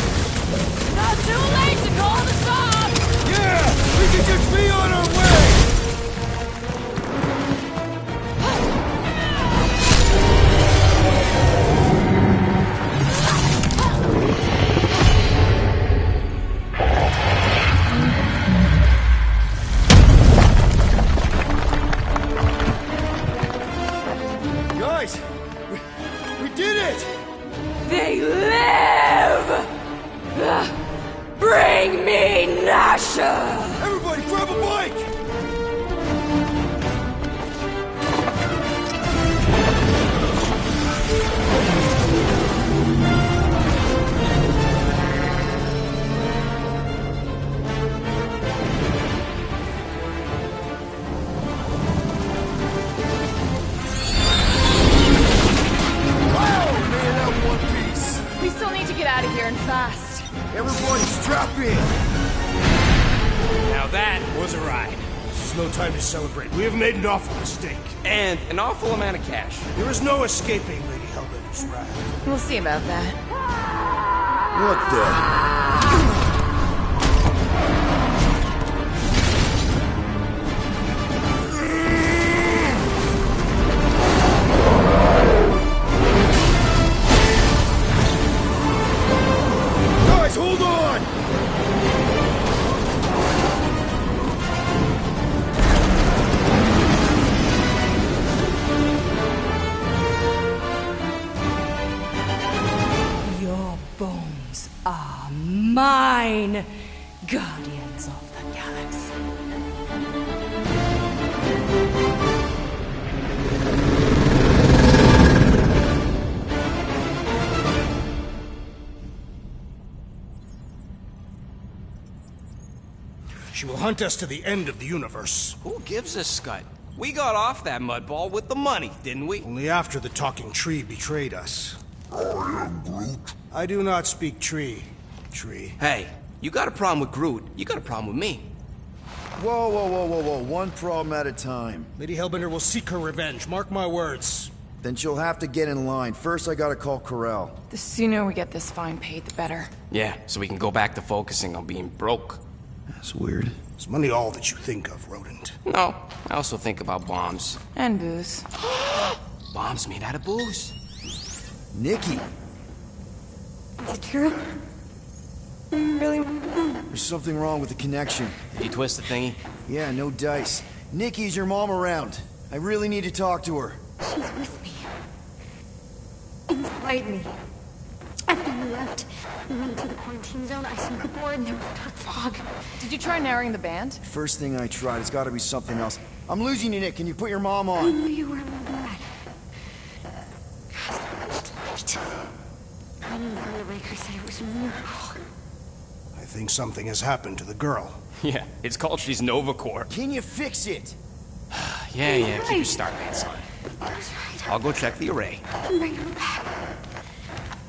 burn fast. Everybody strap in! Now that was a ride. This is no time to celebrate. We have made an awful mistake. And an awful amount of cash. There is no escaping Lady Hellbender's wrath. We'll see about that. What the? Guys, hold on! Your bones are mine, guardians of the galaxy. She will hunt us to the end of the universe. Who gives a scut? We got off that mudball with the money, didn't we? Only after the talking tree betrayed us. I am Groot. I do not speak tree. Tree. Hey, you got a problem with Groot, you got a problem with me. Whoa, whoa, whoa, whoa, whoa. One problem at a time. Lady Hellbender will seek her revenge. Mark my words. Then she'll have to get in line. First, I gotta call Corel. The sooner we get this fine paid, the better. Yeah, so we can go back to focusing on being broke. That's weird. Is money all that you think of, rodent? No, I also think about bombs. And booze. Bombs made out of booze. Nikki! Is it true? Really? There's something wrong with the connection. Did you twist the thingy? Yeah, no dice. Nikki, is your mom around? I really need to talk to her. She's with me. Inside me. After you left, we went to the quarantine zone. I snuck aboard and there was dark fog. Did you try narrowing the band? First thing I tried, it's gotta be something else. I'm losing you, Nick. Can you put your mom I on? knew you were my dad. Tonight. I knew the Raker said it was a miracle. I think something has happened to the girl. Yeah, it's called she's Nova Corps. Can you fix it? Yeah, keep your star pants on. I'll go check the array. I can bring her back.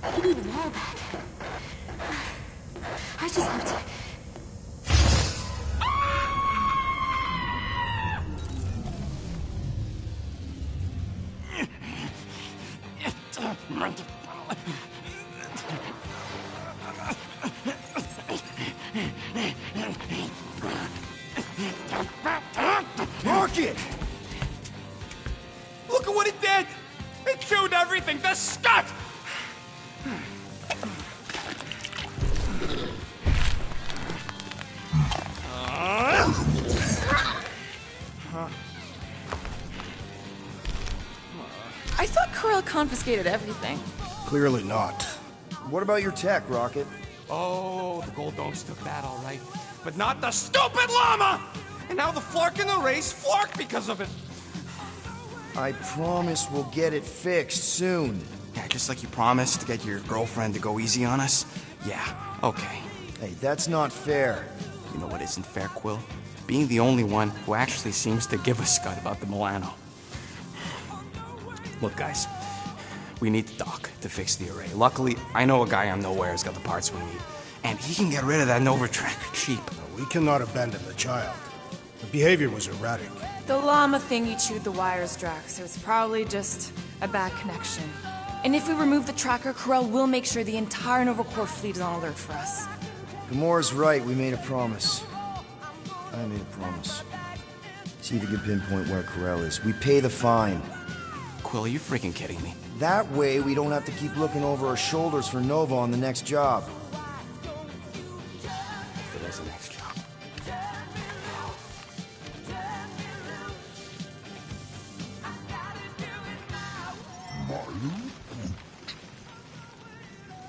I need them all back. I just have to... Rocket! Look at what it did! It chewed everything! The scut! I thought Corel confiscated everything. Clearly not. What about your tech, Rocket? Oh, the Gold Domes took that all right. But not the stupid llama! And now the Flark in the race flark because of it. I promise we'll get it fixed soon. Yeah, just like you promised to get your girlfriend to go easy on us? Yeah, okay. Hey, that's not fair. You know what isn't fair, Quill? Being the only one who actually seems to give a scut about the Milano. Look, guys, we need the doc to fix the array. Luckily, I know a guy on Nowhere's got the parts we need. And he can get rid of that Nova tracker cheap. We cannot abandon the child. The behavior was erratic. The llama thingy chewed the wires, Drax, so it's probably just a bad connection. And if we remove the tracker, Corel will make sure the entire Nova Corps fleet is on alert for us. Gamora's right, we made a promise. I made a promise. See if you can pinpoint where Corel is. We pay the fine. Quill, are you freaking kidding me? That way, we don't have to keep looking over our shoulders for Nova on the next job. If it is the next job.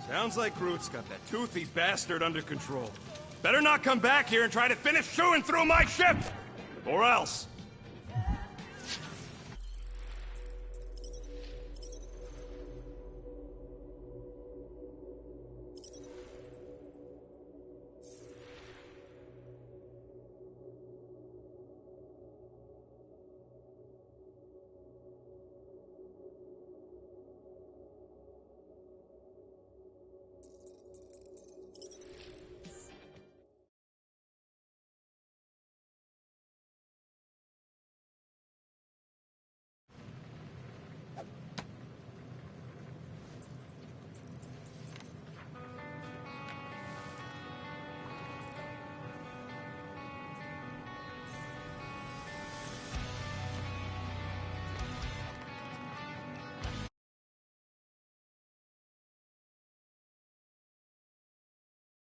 Sounds like Groot's got that toothy bastard under control. Better not come back here and try to finish chewing through my ship! Or else.